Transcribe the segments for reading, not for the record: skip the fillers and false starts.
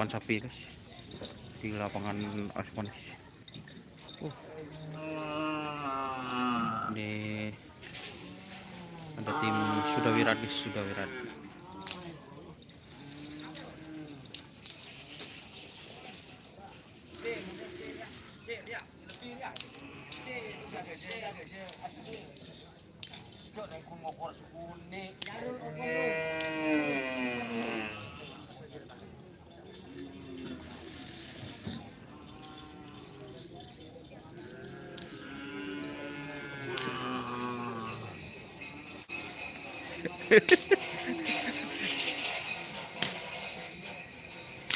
balapan sapi guys di lapangan Asmonis. Ini ada tim Sudawirat guys, Sudawirat.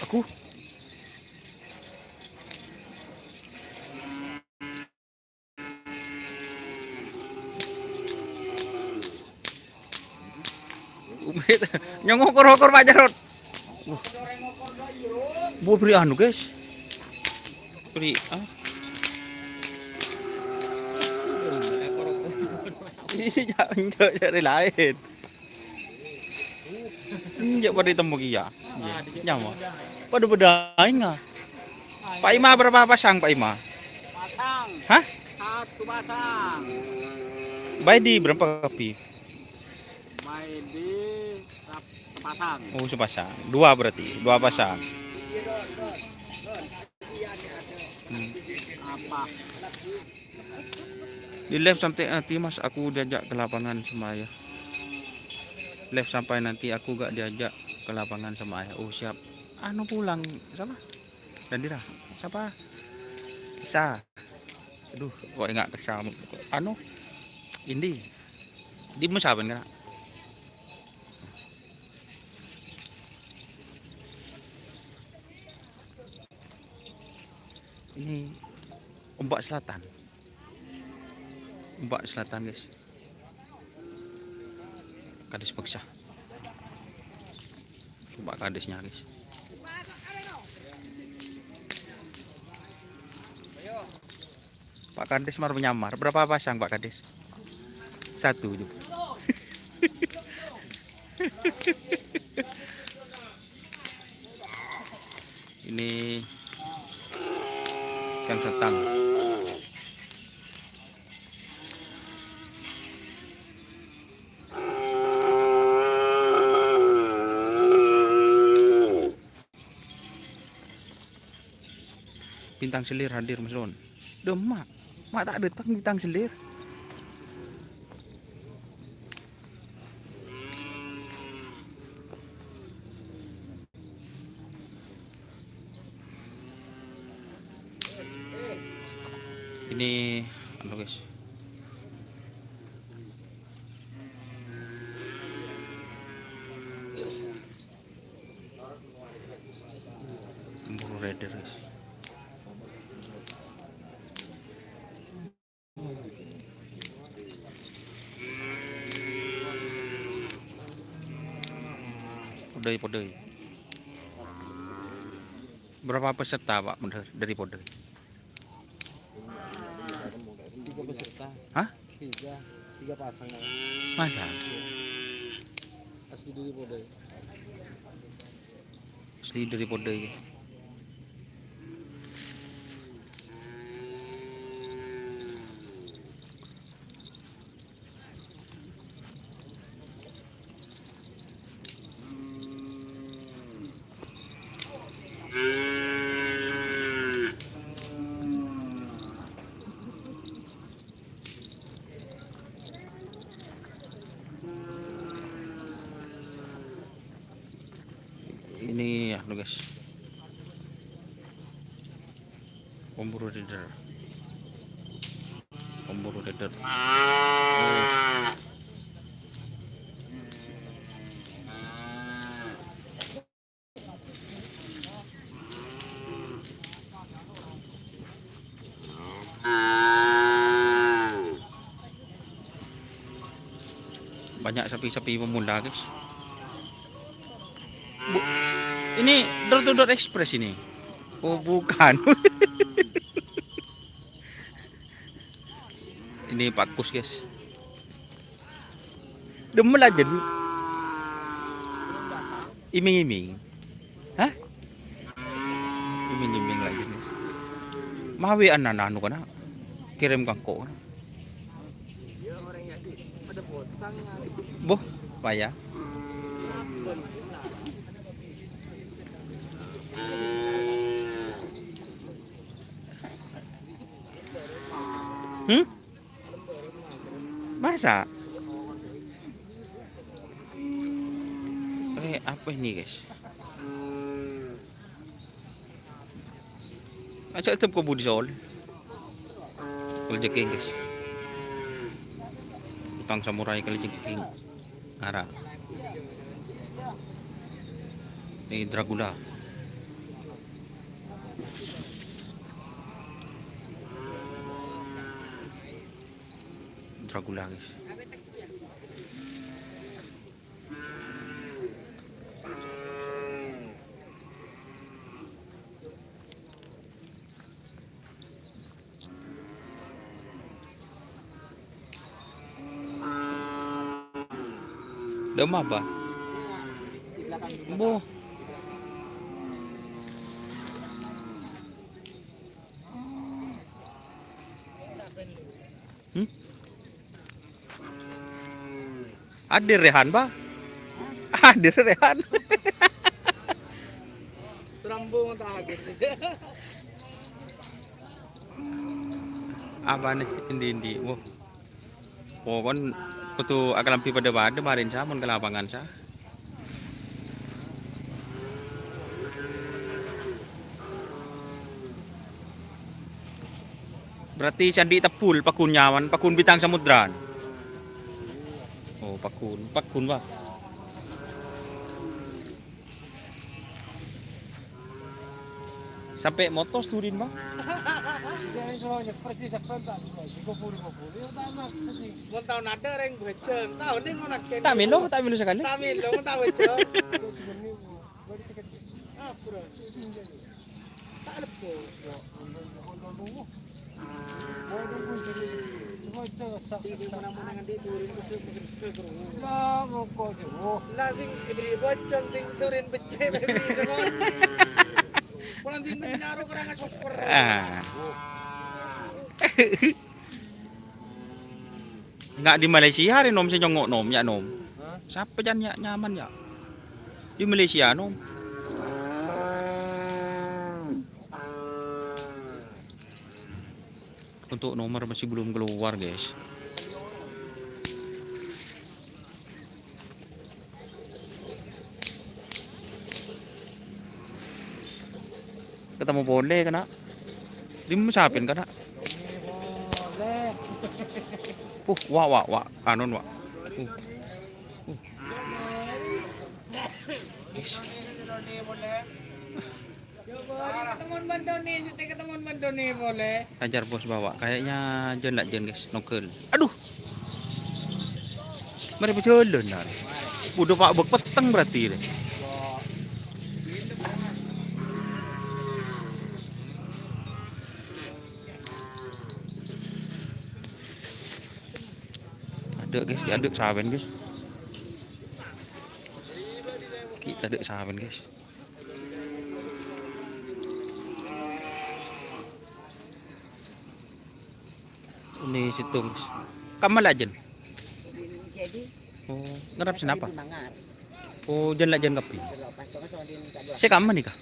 Aku nyong ngokor Pak Jarot. Bu beri anu guys. Beri Iya, lain. Injak pada tembok iya. Nyawa. Pada bedaing ah. Pak Ima berapa pasang Pak Ima? Pasang. Hah? Satu pasang. Baik di berapa kopi? Baik di sepasang. Oh, sepasang. Dua berarti. Dua pasang. Apa? Di live sampai nanti Mas aku diajak ke lapangan sama ayah. Live sampai nanti aku gak diajak ke lapangan sama ayah. Oh siap. Anu pulang siapa? Dandira. Siapa? Isa. Aduh, kok enggak kesama. Anu Indi. Di musaban kan? Ini ombak selatan. Ombak selatan guys. Kades paksa. Ombak kadesnya guys. Pak Kades mar menyamar. Berapa pasang Pak Kades? Satu juga. Ini ikan setang. Bintang selir hadir Mas Ron. Demak. Mak tak datang bintang selir. Ini anu guys. Buru rider guys. Podai. Berapa peserta Pak dari Podai? 3 peserta. Hah? 3 pasang. Masa? Asli dari Podai. Asli dari Podai. Ini ya lo guys, pemburu rider. Banyak sapi-sapi pemula guys. Ini door to door express ini. Oh bukan. Ini pakus guys. Demel aja dulu. Iming-iming. Hah? Jembing-jembing lagi guys. Mahawian na anu kana. Kirim kangko. Ya orang yang di pada bosang Boh, payah. Masa? Apa ini guys? Aja tetap ko budi sol. Kaljeking guys. Utang samurai kaljeking. Ngara. Ini Dracula. Dracula guys. Dama ba? Bo. Hadir Rehan ba? Hadir Rehan. Rambo mo tahagin. Apa nih hindi. Wow. Pokon kutu akalampi pada marin sa mon ke lapangan sa. Berarti candi tepul pakun nyaman, pakun bintang samudran. Oh, pakun ba? Sampai motos turin ba? Mau tahu nada reng boceng. Tahu nih mau nak Tak milo sekali. Tamin dong tahu boceng. Ah, bro. Tak lepo. Nanti ibri boceng ting turin becek ibri semua. Pulang ting nyaru kerang super. Nggak di Malaysia hari nom si nyongok nom ya nom. Siapa jan ya nyaman ya? Di Malaysia nom. Untuk nomor masih belum keluar guys. Ketemu boleh kena. Di masapin kena. Wah, anon wah. Ketemuan Bandoni boleh. Ajar bos bawa. Kayaknya jen guys, nokel. Aduh. Mari berjalan lah. Udah pak peteng berarti deh. Ada guys, diaduk saben guys. Kita aduk saben guys. Ini situ guys. Kamu lajen? Jadi, Oh, ngerap sinapa? mangar. Oh, jen lajen kapi. Pas to kan din kadua. Si kamu nih kah? Ini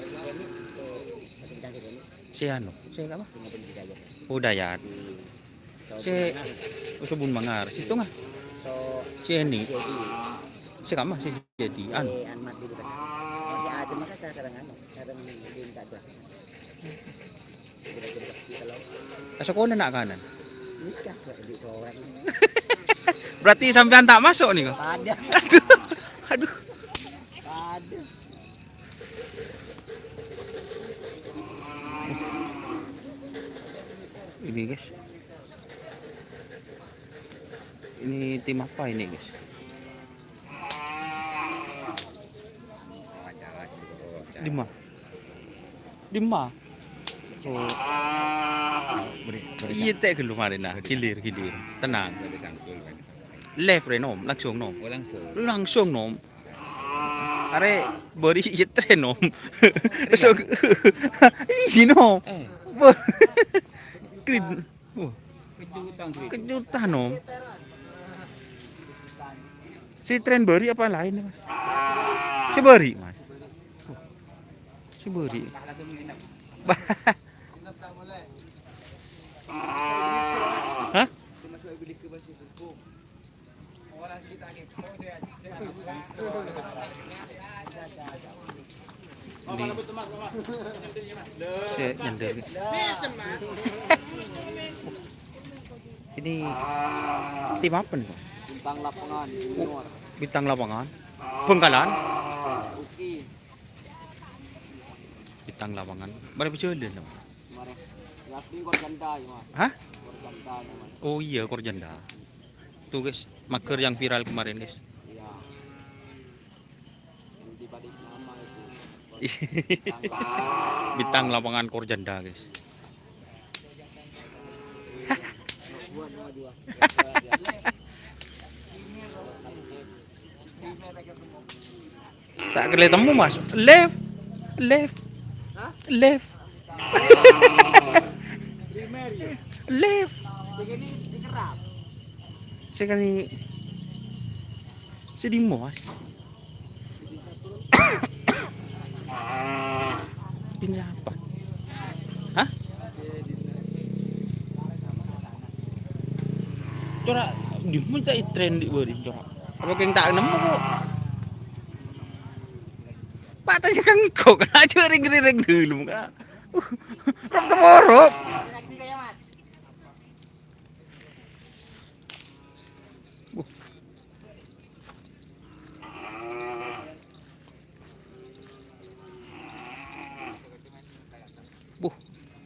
satu bidang ini. Si anu, si kamu? Tinggal bidang. Oh, Dayat. Si usubun mangar. Situ nggak? So, Si ini. jadi Si kamu si jadi anu. anmat dulu kan. Masih ada maka sekarang din kadua. Kalau Sekolah nak kanan. nikah di orang. Berarti sampean tak masuk nih kok. Ada. Aduh. Ada. Ini guys. Ini tim apa ini guys? Lima. Oh. Iya teh kalau kemarin nah, kilir. Tenang. Left re nom, langsung nom. Langsung. Langsung nom. Are beri tren om. So sino? Krid. Oh, kejutan om. Si tren beri apa lain mas? Si beri mas. Oh, si beri. Hah? Saya nyender guys. Ini tim apa nih? Bintang lapangan junior. Bintang lapangan. Bengkalan. Uki. Bintang lapangan. Berapa jual dia? Kemarin. Yakin gor ganda ya mas. Hah? Gor ganda ya mas. Oh iya Korjanda. Tuh guys, maker yang viral kemarin guys. Iya. Yang di balik nama itu. Bintang lapangan Korjanda guys. Dua nama dua. Tak ketemu mas. Left. Left. Left. Sekali sedih mas. Ini apa? Hah? Coba di mana tren di bawah coba. Apa yang tak nemu kok? Patahnya kan kok aja ring-ring dulu kan. Rop teborok.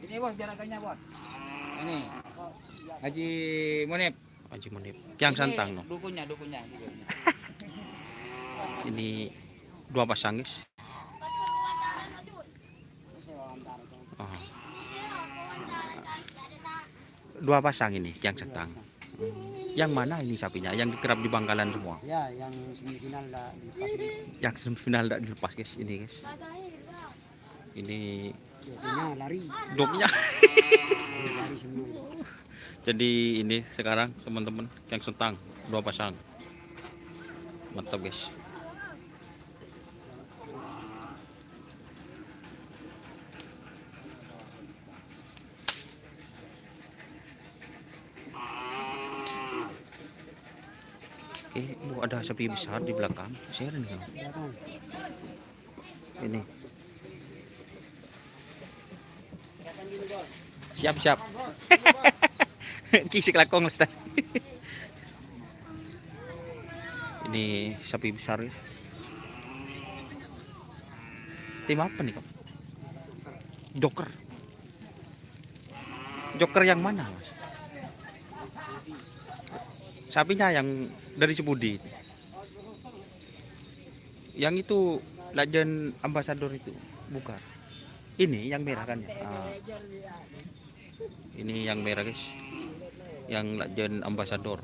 Ini bos jarakannya bos. Ini. Haji Munib. Haji Munib. Yang santang no. Dukunnya. Ini dua pasang guys. Oh. Dua pasang ini yang santang. Yang mana ini sapinya? Yang dikerap di Bangkalan semua. Ya, yang semifinal dah dilepas ini. Yang semifinal tidak dilepas guys ini guys. Ini Doknya lari. doknya. Lari semua. Jadi ini sekarang teman-teman yang sentang dua pasang. Mantap guys. Oke, ada sapi besar di belakang. Share nih. Ini. Siap. Kisi kelakong Lestari. Ini sapi besar guys. Tim apa nih kak? Joker yang mana mas? Sapinya yang dari Cibudi. Yang itu Legend Ambassador itu bukan? Ini yang merah kan ya? Ah. Ini yang merah guys. Yang Legend Ambassador.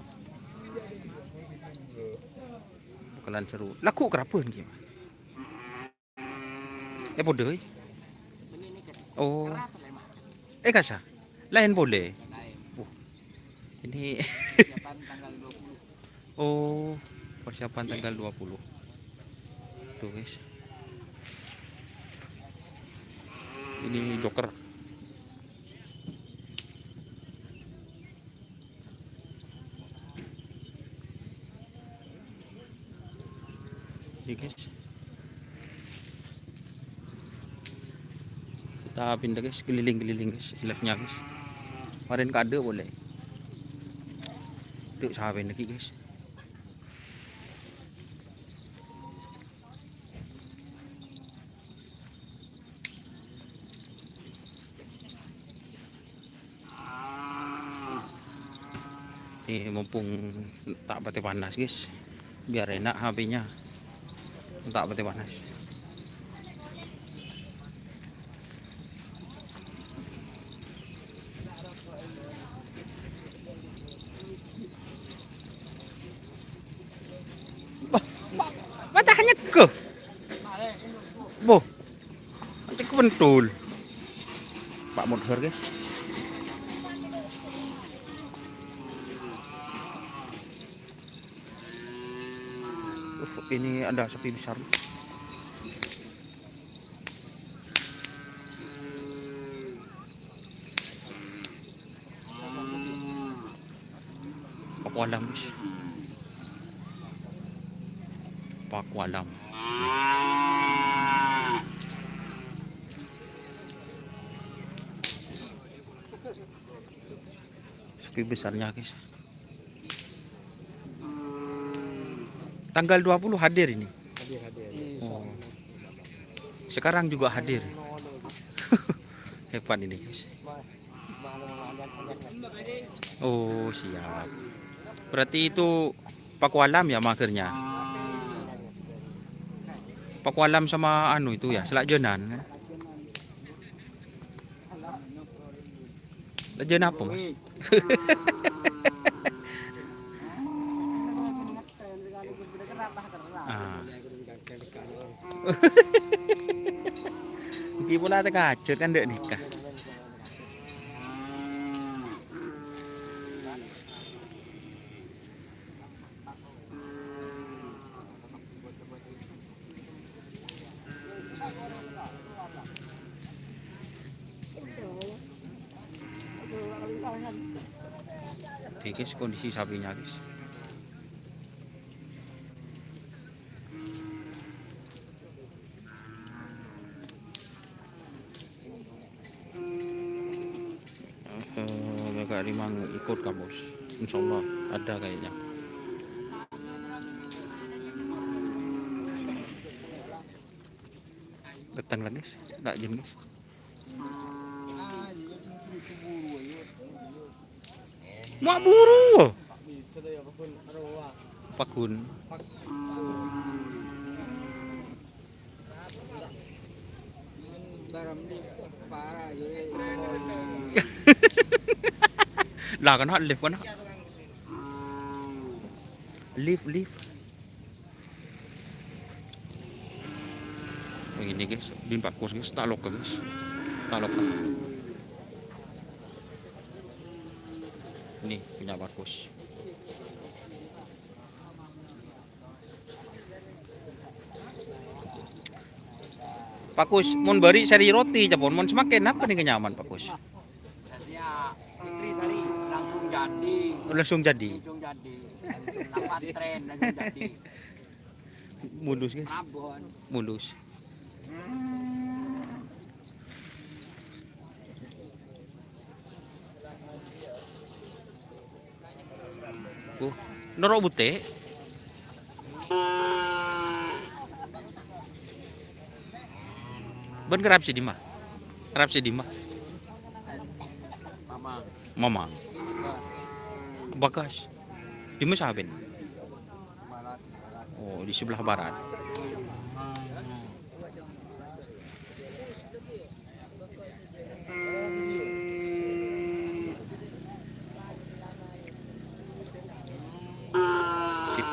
Bakalan seru. Laku kerapuan gitu. Boleh. Oh. Kasa. Lain boleh. Ini oh, persiapan tanggal 20. Tuh guys. Ini Joker. Ini guys. Kita pindah guys, keliling-keliling guys, live-nya guys. Kemarin kade boleh. Tuh sahabat lagi guys. Ini mumpung tak pati panas guys, biar enak HP-nya. Tak pati panas. Matanya ke Kebentul. Pak Mudhor guys. Ini ada sapi besar. Pakualam guys. Pakualam. Sapi besarnya guys. Tanggal 20 hadir ini. Oh. Sekarang juga hadir. Hebat ini guys. Oh siap. Berarti itu Pakualam ya makernya. Pakualam sama anu itu ya Selakjenan kan? Selakjen apa mas? Iki pula terkajut kan dek nikah. Oke guys, kondisi sapinya guys. Agak rimang ikut kamu, insya Allah ada kayaknya. Datang lagi, tak jem guys. Mak buru. Pakun. Lah kan lift kan. Lift. Begini guys, di Pak Kos guys, tak lok guys. Tak lok. Ini punya Pak Kos. Pak Kus, mun beri sari roti japon, mun semakin apa nih kenyaman Pak Kus? Ya, Sari langsung jadi. Langsung jadi. Dapat tren langsung jadi. Mulus guys. Abon. Mulus. Noro bute. Ben kerap sih Dima. Kerap sih Dima. Mama. Bagas. Di mana sahaben? Oh, di sebelah barat. Sip.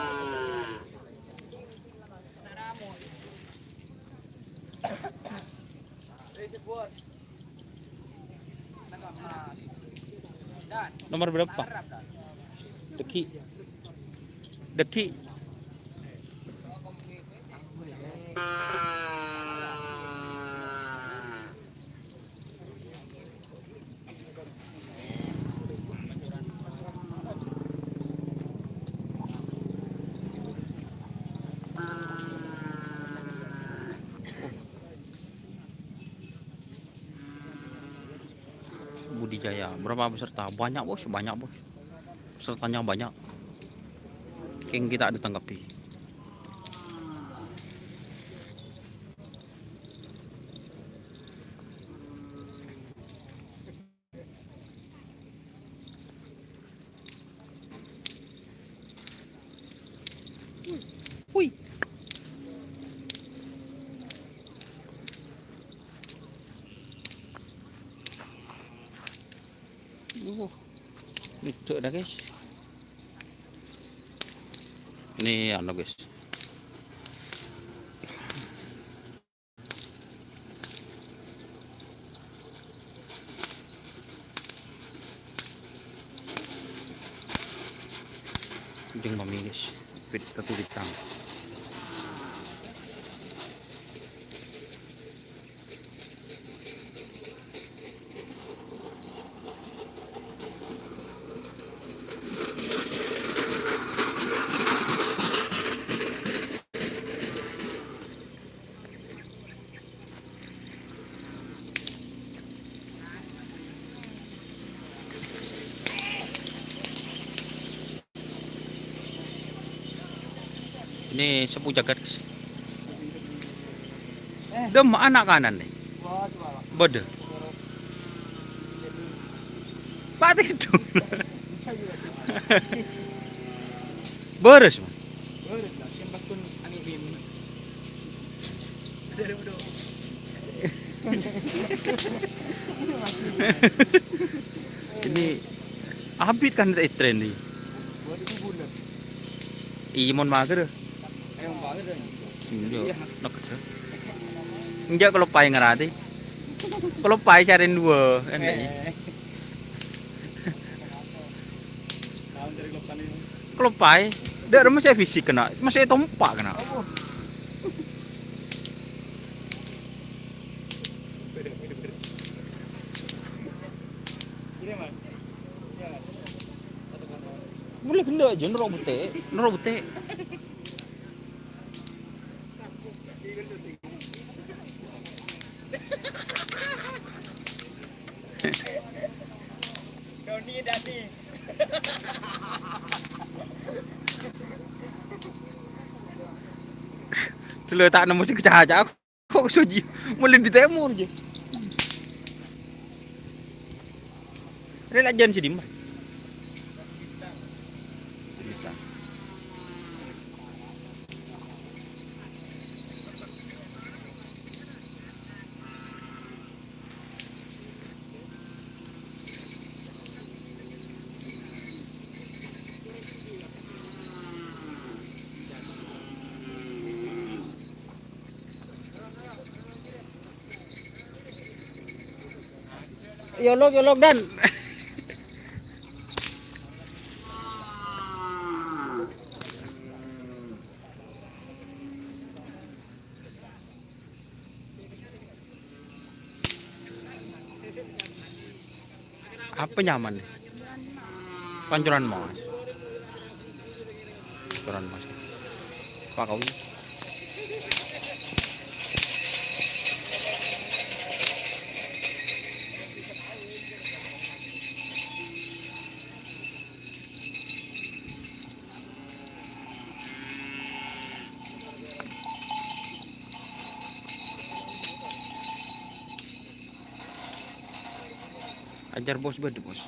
Nomor berapa? Deki. Budidaya berapa peserta? Banyak bos. Pesertanya banyak. Yang kita ada tanggapi. Hui. Ini dah guys. Ini anu guys. Jeung mami guys. Pit tatu ditang. Ini sepu jagat guys. Dem anak kanan nih. Bode. Pak tidur. Beres, Man. Ini abit kan tren nih. Iya mon mager. Iya, nak kerja. Enggak kalau pai ngerati. Kalau pai cariin dua, enak. Kalau pai, dia masih fisik kena, masih tompak kena. Boleh kena aja nerok bete. Doni Dani. Celur tak nemu si kecah-kecah aku. Kok suji mulai ditemu aja. Ini lajan si Dimah. Yolok dan apa nyaman nih? Pancuran mas. Pancuran mas. Pak kau. Ajar bos bed bos.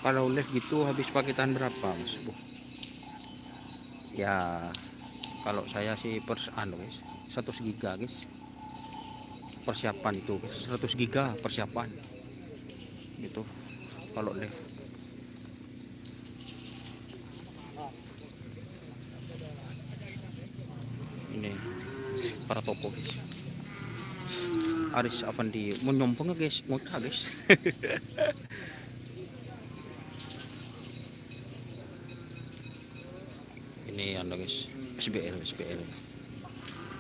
Kalau les gitu habis paketan berapa mas? Ya kalau saya sih guys 100 giga guys. Persiapan itu guys 100 giga persiapan. Gitu. Kalau les. Ini para toko guys. Aris Afandi mau nyompong guys, ngocah guys. Ini anda guys, SBL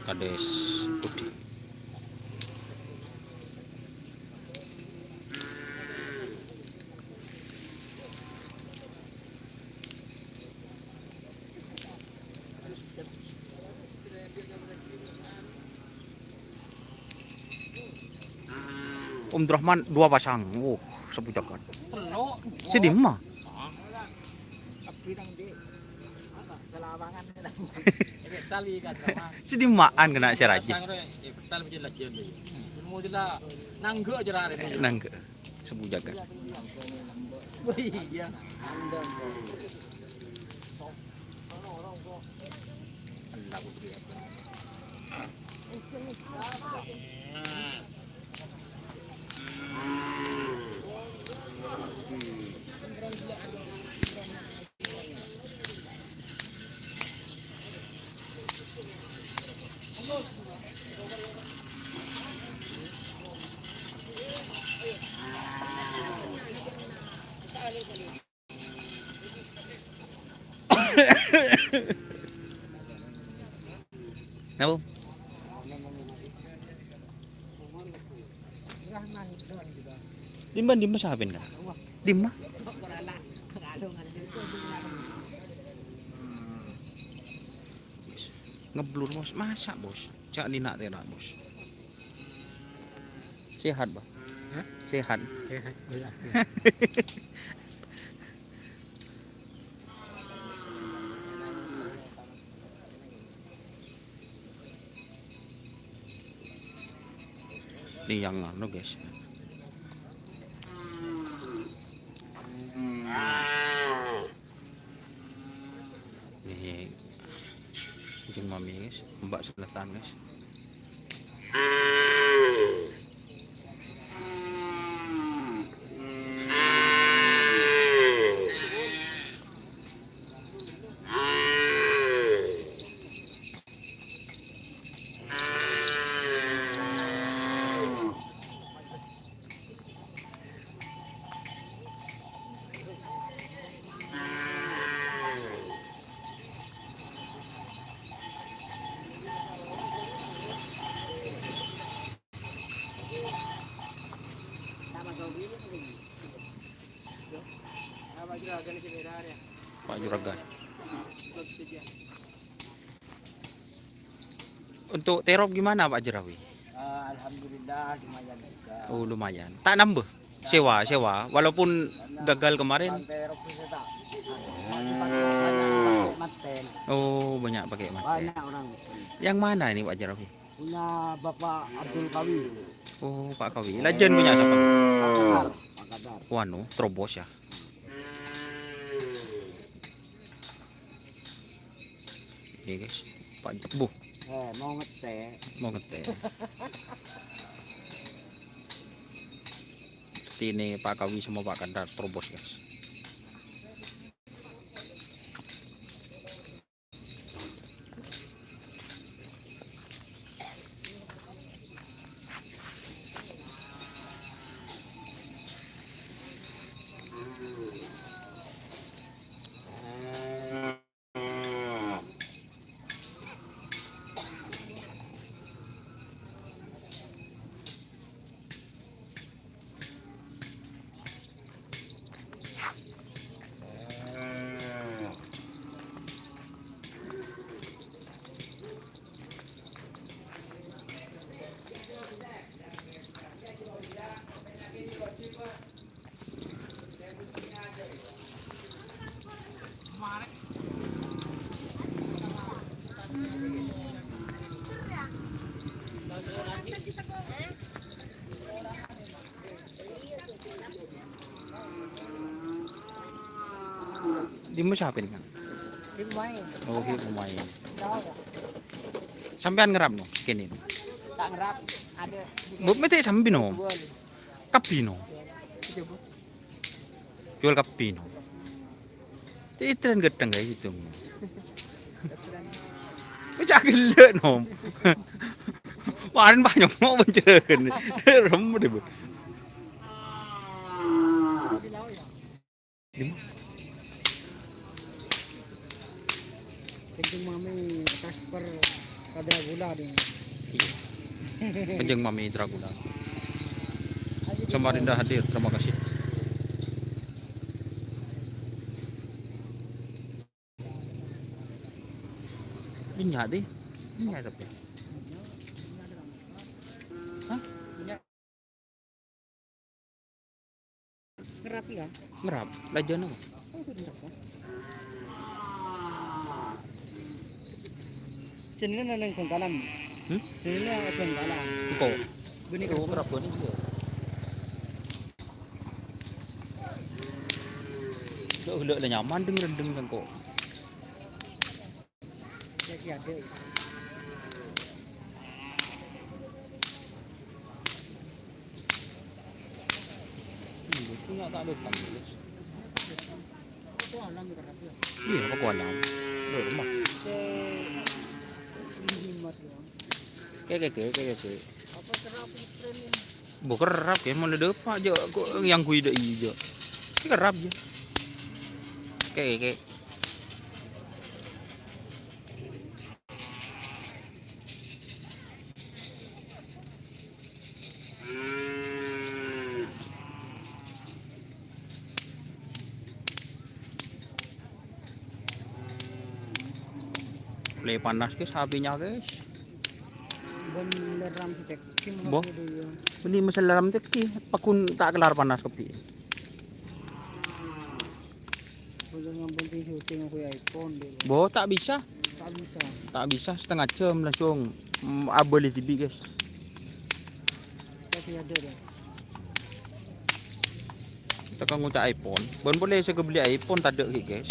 Kades Putih. Om Drahman 2 pasang. Sepu jagat. Si Dimah. Si Dimaan kena si Raja. Nangge. Sepu jagat. Iya. Napa? Dimba sapin ka. Dimba. Ngeblur bos, masa bos? Cak dina teh bos. Sehat bah. Sehat. Nih yang anu guys. Nih bikin mami guys, mbak selatan guys. Pak Juragan. Untuk terop gimana Pak Jerawi? Alhamdulillah lumayan juga. Oh lumayan. Tak nambah. Sewa. Walaupun gagal kemarin. Terop bisa tak. Banyak manten. Oh banyak pakai mate. Banyak orang. Yang mana ini Pak Jerawi? Punya Bapak Abdul Kawi. Oh Pak Kawi. Lajen punya siapa? Pak Kadar. Wano, terobos ya. Ini guys, Pak Bu Mau ngetek. mau ngetek. Seperti ini Pak Kawi sama Pak Kadar terobos guys. Di mo sapin kan? Lumayan. Oh, lumayan. Sampean ngerap no, kini. Tak ngerap. Ada. Bu, mete sambil no. Kapi no. Jual kapi no. Itu tren gedang kayak gitu. Macam gila no. Waran banyak mau menceren. Rem deh bu. Kencing mami Kasper Kadra Gula deh. Kanjeng Mami Dragula. Samarinda hadir, terima kasih. Minyak deh. Minyak tapi. Hah? Ngerap ya? Ngerap. Lajan apa? Sini nang Bengkalan. Sini Bengkalan. Iko. Benih Itu kerap ini sih. Udah nyaman deng kan kok. Ya ada. Punya tak ada kan. Itu alam ngerap ya. Iya, aku alam. Rumah. Kayak. Apa kerap tren ini? Bukan kerap ya, mau ada apa aja kok yang gue ide aja. Ini kerap ya. Kayak. Play panas guys, HP-nya guys. Bon leram si tek. Kim Bo. Ini masalah dalam teki, pakun tak kelar panas kopi. Kalau yang penting syuting aku iPhone dulu. Bo, tak bisa. Tak bisa. Tak bisa setengah jam langsung aboli TV guys. Masih ada dah. Tekan ngucap iPhone. Bon boleh saya beli iPhone tak ada guys.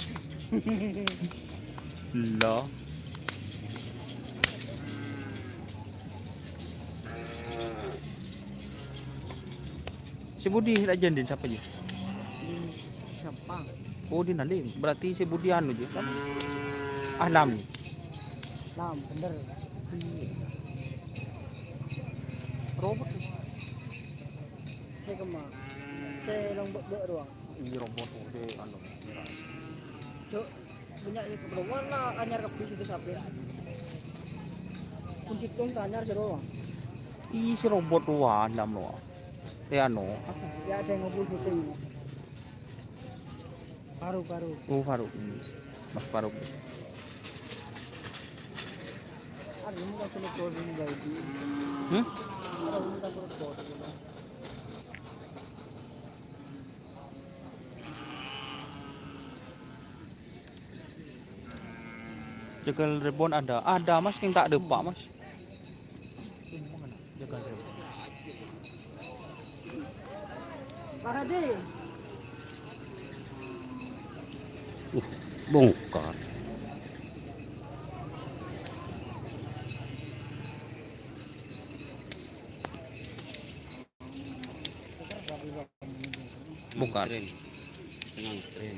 Lah. Si Budi nak jandin siapa je? Siapa? Oh dia nalin. Berarti si Budi anu je. Siapa? Alam ni. Lam, bener. Robot. Saya kemana? Saya lombok doang. Ini robot dia anu. Cuk, banyak yang keperluan lah anyar ke bis itu sampai. Kunci tong anyar doang. Ih si robot luar alam luar. Anu. Ya saya ngobrol syuting. Paru. Oh Faruk. Mas Faruk. Ada yang tak boleh keluar dari bayi. Hmm? Ada yang tak boleh keluar. Jagal rebon ada. Ada mas yang tak ada pak mas. Jagal rebon. Parade. Bongkar. Bukan. Tenang, tren.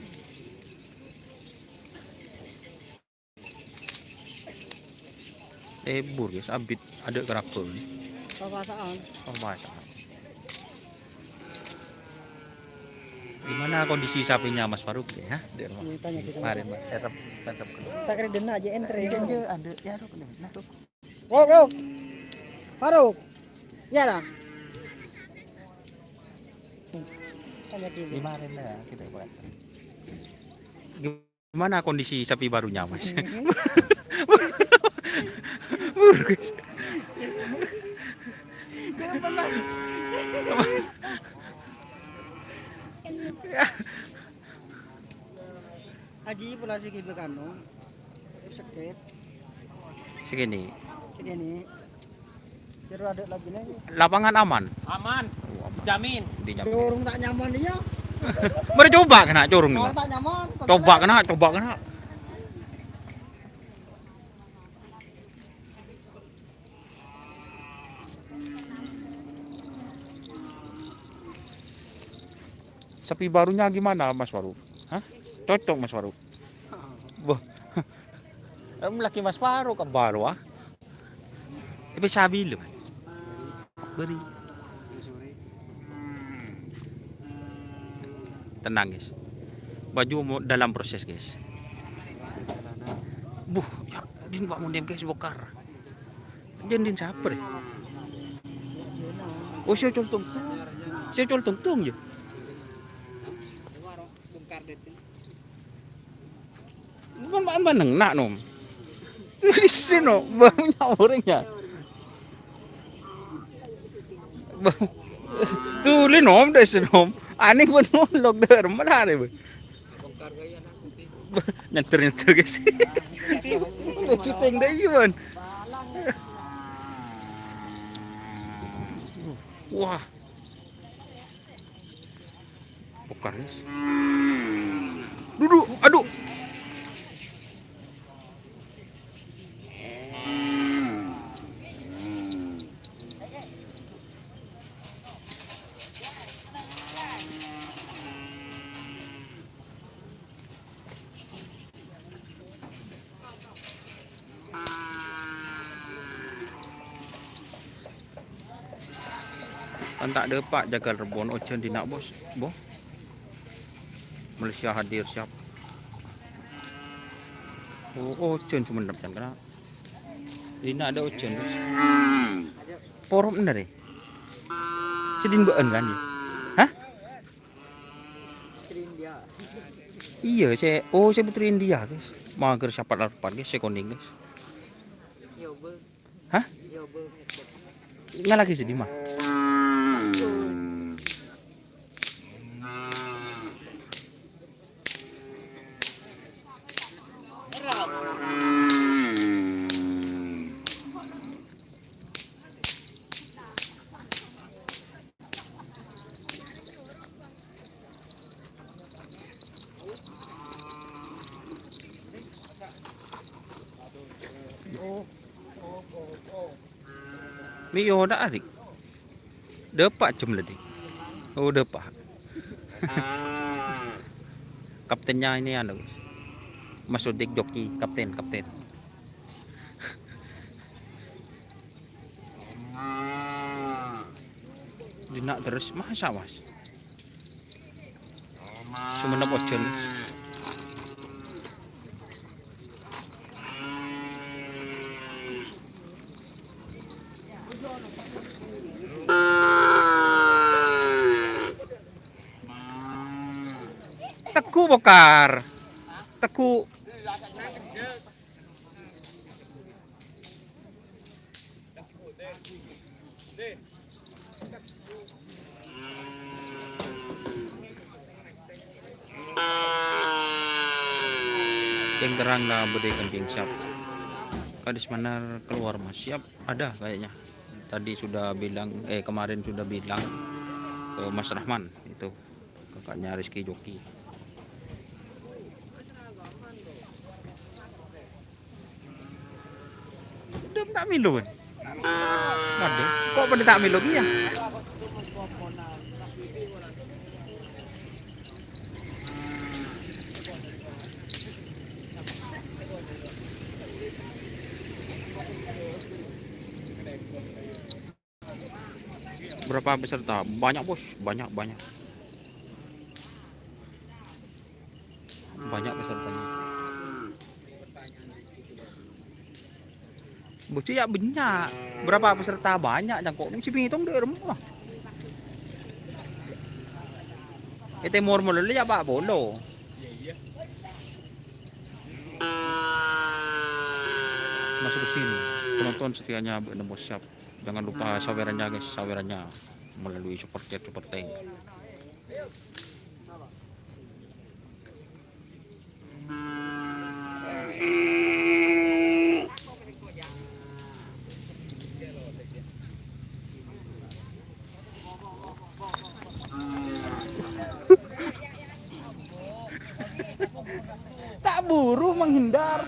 Bur guys, abit ada kerakul ni. Perasaan. Oh bahasa. Gimana kondisi sapinya Mas Faruk ya? Di rumah. Tanya kita. Kemarin Mas, tetap kena. Tak kira dena aja enter ya. Ada ya Ruk, nah Ruk. Rok. Faruk. Ya dah. Tanya dulu. Kemarin lah kita buat. Gimana kondisi sapi barunya Mas? Bur guys. Jangan pernah. Haji pula si kibe kanu. Sakit. Segini. Segini. Ceru ada lagi nih. Lapangan aman. Aman, jamin. Dijamin. Curung tak nyaman dia. Mari coba kena curung ni. Kalau Mas. tak nyaman. Coba kena. Sapi barunya gimana Mas Faruk? Hah? Cocok Mas Faruk? Boh. Laki Mas Faruk kan baru ah. Tapi sabi lu. Beri. Tenang guys. Baju dalam proses guys. Ya, din pak mundem guys bokar. Jendin siapa deh? Oh, saya col tung ya. Bukan maneng nak nom. Di sini banyak orangnya. Tulis nom deh nom. Aneh pun log der mana deh. Nyantur guys. Udah syuting deh Iwan. Wah. Bokar guys. Duduk, aduh. Kan tak ada pak jagal rebon ocen di nak bos. Boh. Malaysia hadir siap. Oh, ocen cuma dapat kena. Di nak ada ocen bos. Porom benar deh. Sedin beun kan dia. Hah? India. Iya, saya putri India guys. Mager siapa lapan guys, saya koning guys. Hah? Nga lagi sedih mah. Miyo dah adik. Depak jam lagi. Oh depak. Kaptennya ini anu. Mas Udik joki kapten. Dinak terus masa mas. Sumenep ojol. Teku bokar. Teku. Yang terang dah beri kencing siap. Kadis Manar keluar mas siap ada kayaknya. Tadi sudah bilang kemarin sudah bilang ke Mas Rahman itu kakaknya Rizky Joki. Udah tak milu kan? Waduh, kok pada tak milu ya? Berapa peserta? Banyak bos, banyak. Banyak pesertanya. Bocah ya banyak. Berapa peserta banyak jangkok. Mesti hitung deh rumah. Itu timur mulu ya Pak Bolo. Masuk ke sini. Penonton setianya bos siap. Jangan lupa sawerannya guys, sawerannya melalui super chat, super tank. Tak buru menghindar.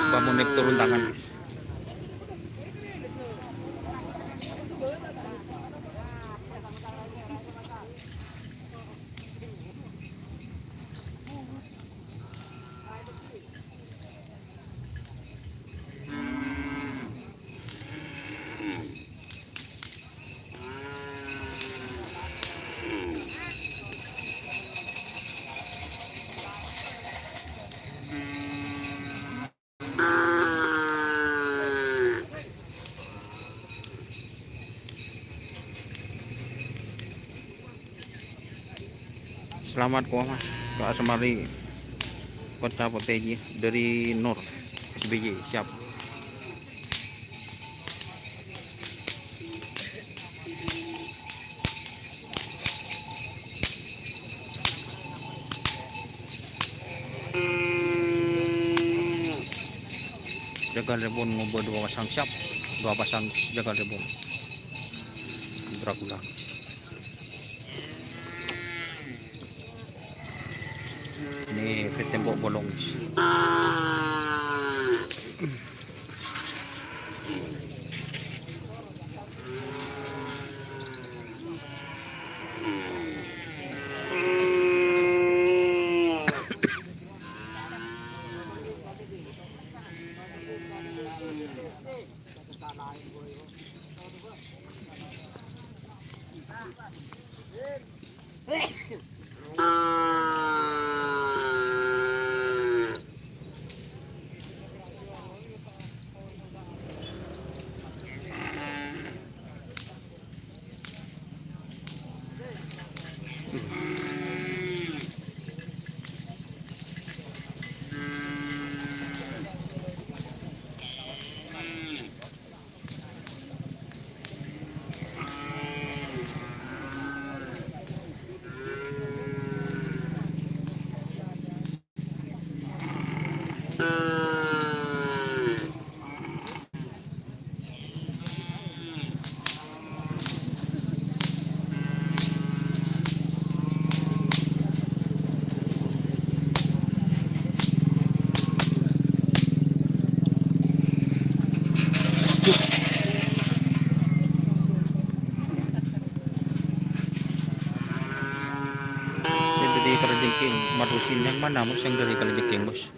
Bangun naik turun tangan guys. Selamat kok mas, doa semari kota Poteji dari Nur SBY siap. Jaga rebon ngobrol dua pasang siap, dua pasang jaga rebon. Dracula. Ini fit tembok bolong. Saya dari kalajengking, marusin yang mana bos yang dari kalajengking bos?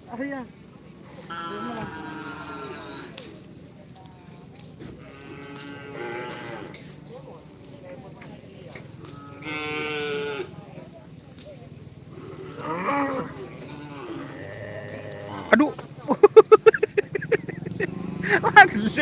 Ah ya. Aduh. Agak bos.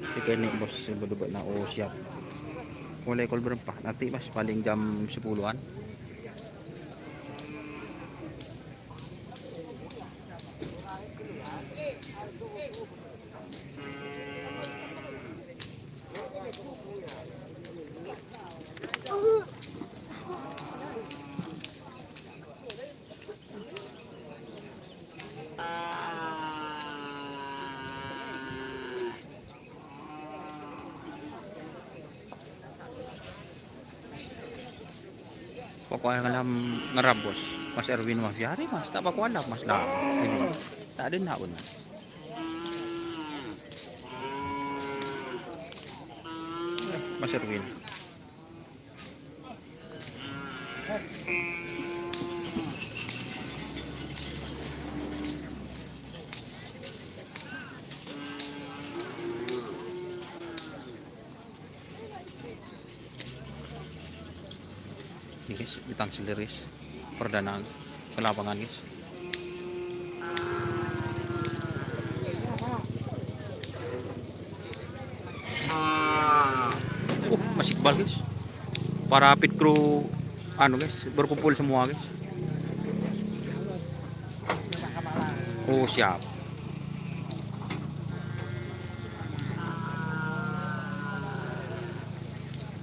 Si Kenny bos sebut na oh siap. Mulai call berapa? Nanti mas paling jam 10-an. Pokoknya kalam ngerab bos. Mas Erwin mah biari mas tak pakai alam mas dah. Ini tak ada nak pun. Mas Erwin. Ini guys, ditang guys. Perdana ke lapangan guys. Masih kebal guys. Para pit crew anu guys, berkumpul semua guys. Oh, siap.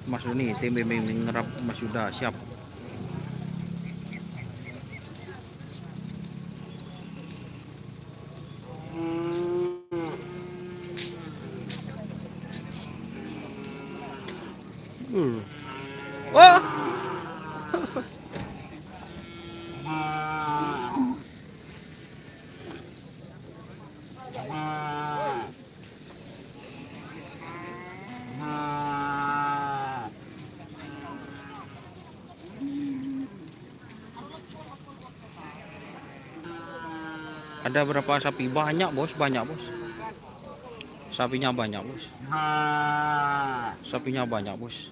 Mas ini tim ngerap Mas Yuda siap. Oh. Ada berapa sapi? Banyak bos, banyak bos. Sapinya banyak bos. Sapinya banyak bos.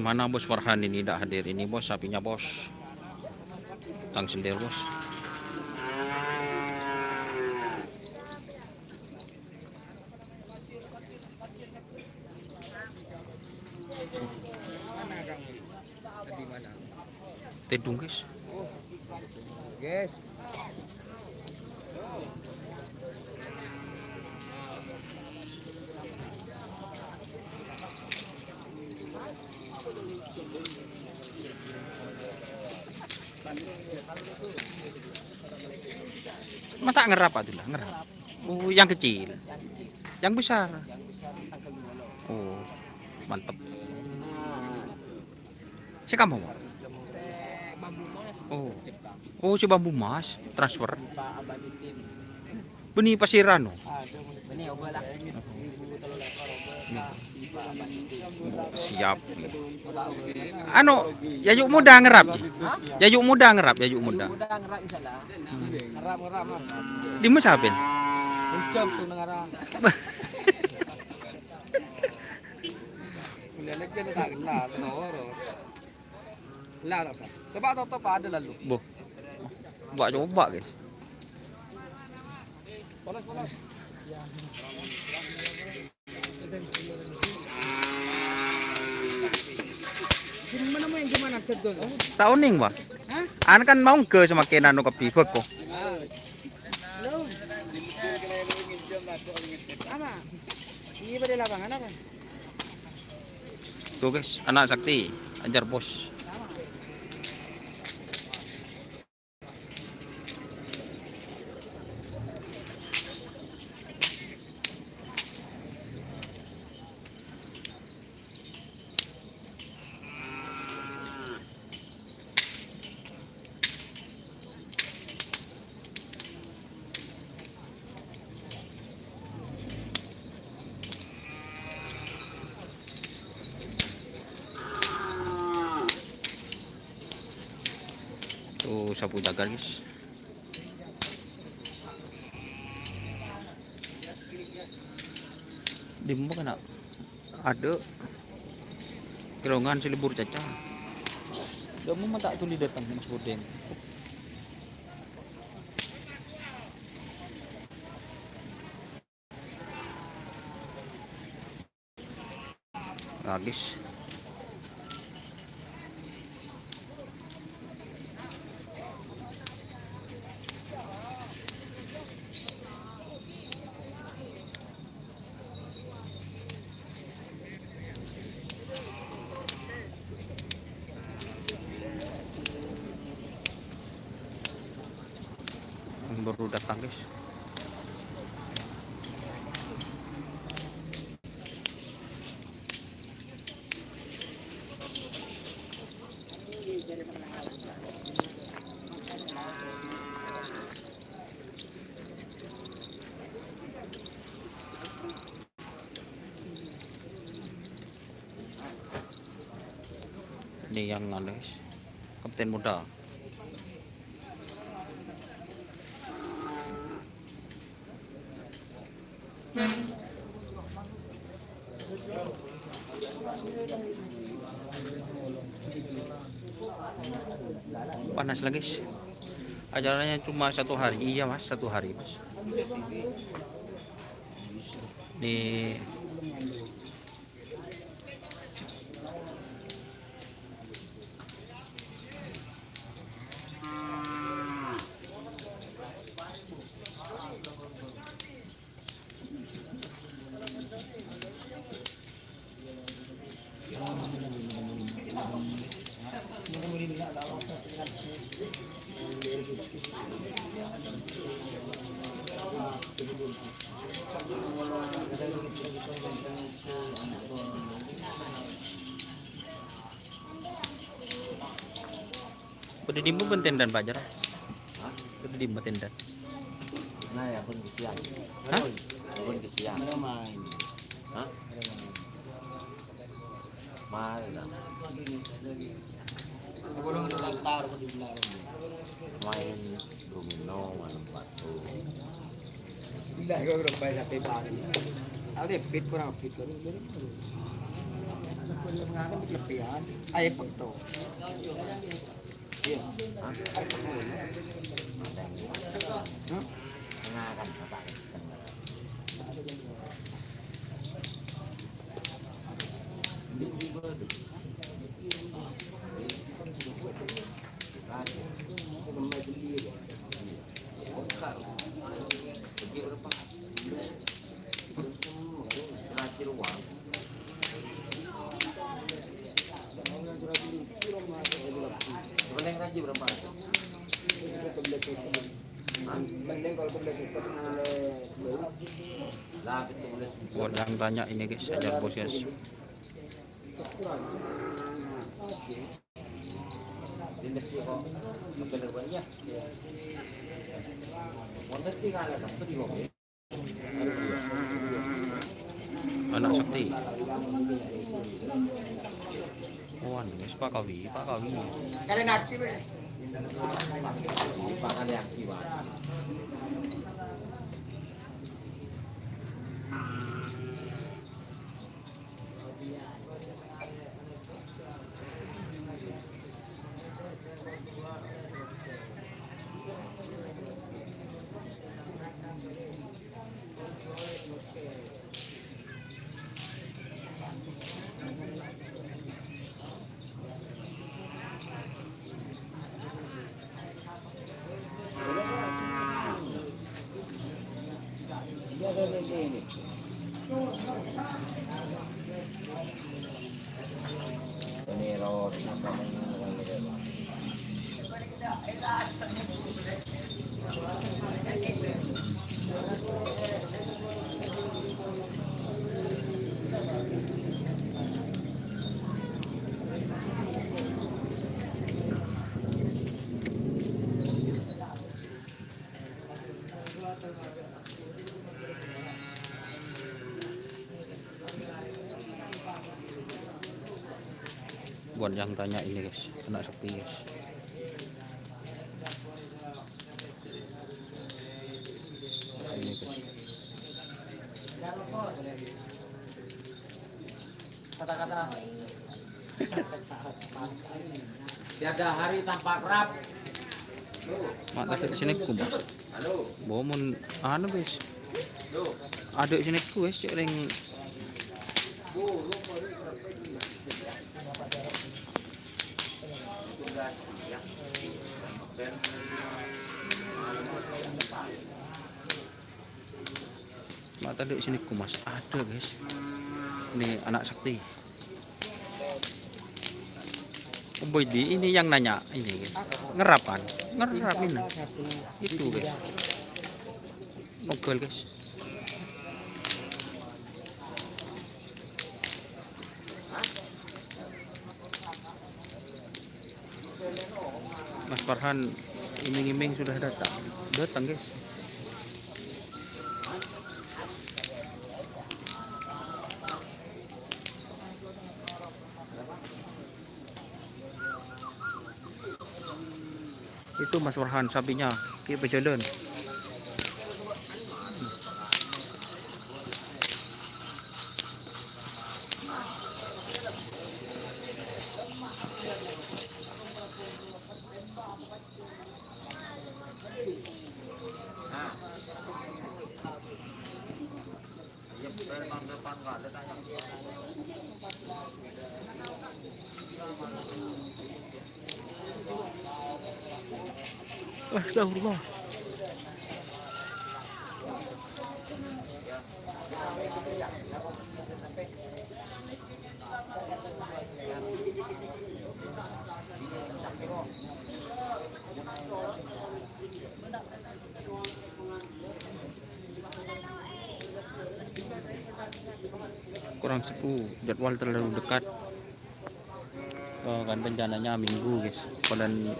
Mana bos Farhan ini tidak hadir ini bos, sapinya bos. Tang sender bos. Tedung guys. Guys. Mata ngerap itulah, ngerap. Oh, yang kecil. Yang besar. Oh, mantap. Si kamu? Pak? Oh. Oh, si bambu mas transfer. Beni pasiran no. Benih ogo lah. Siap. Ano, yayuk muda ngerap. Ji? Yayuk muda ngerap, yayuk muda. Udah ngerak insyaallah. Ngerak mas. Di mana sapin? Ucap tuh ngarang. Lihat kan tak kenal, kenal. Lah tak sah. Coba toto ada lalu. Boh. Mbak coba, guys. Polos. Gimana mau yang gimana sedul? Tahun ning, Pak. An kan mau ke semakin anu kopi ko. Apa? Iya pada lapangan apa? Tuh guys, anak sakti, ajar bos. Tuh sapu jagal guys. Di mana kan ada kerongan si lebur caca. Kamu mah tak tuli datang Mas Bodeng. Nah, guys. Baru datang guys. Ini yang guys, kapten muda. Panas lagi guys. Acaranya cuma 1 hari. Iya mas, 1 hari mas. Di Berde di mo tendan bajar. Berde di mo tendan. Nah ya pun kesian. Hah? Pun kesian. Main. Hah? Mana? Bolong itu lantar di belakang. Main domino, main batu. Bila gue udah bayar sampai pagi. Ada fit kurang fit kan? Mengakan di kelebihan. Ayo pekto. Iya. Tengah kan bapak. Boleh ngaji berapa? Mending kalau tulis itu lapis tulis. Buat yang tanya ini guys, ajar bos guys. Industri kok bener banyak. Industri kan ada satu di mobil. Anak sakti. Oh, guys, Pak Kawi. Sekali nanti be. Pakan yang kiwat. Ini rot apa Buat yang tanya ini guys, anak sakti guys. Ini guys. kata-kata. Tiada hari tanpa kerap. Mak tak ke sini ku bos. Halo. Bomon anu guys. Yo. Ada sini ku guys, sering mak tadi sini ku mas ada guys. Ini anak sakti. Oh boy, ini yang nanya ini guys. Ngerapan, ngerap ini. Itu guys. Mogol guys. Mas Farhan iming-iming sudah datang guys. Itu Mas Farhan sapinya dia berjalan. Astagfirullah. Kurang 10, jadwal terlalu dekat. Kan rencananya minggu guys. Kalian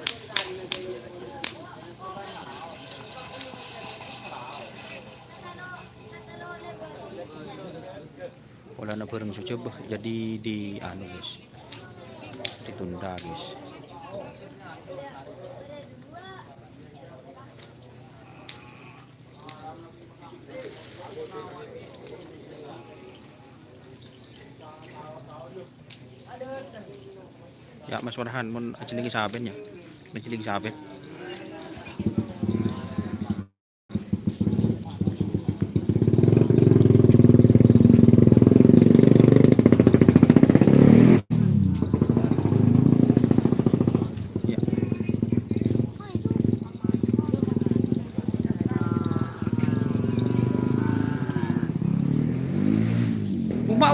Wala na bareng coba jadi di anu guys, ditunda guys. Ya Mas Farhan mun ajiling saben ya, ajiling saben.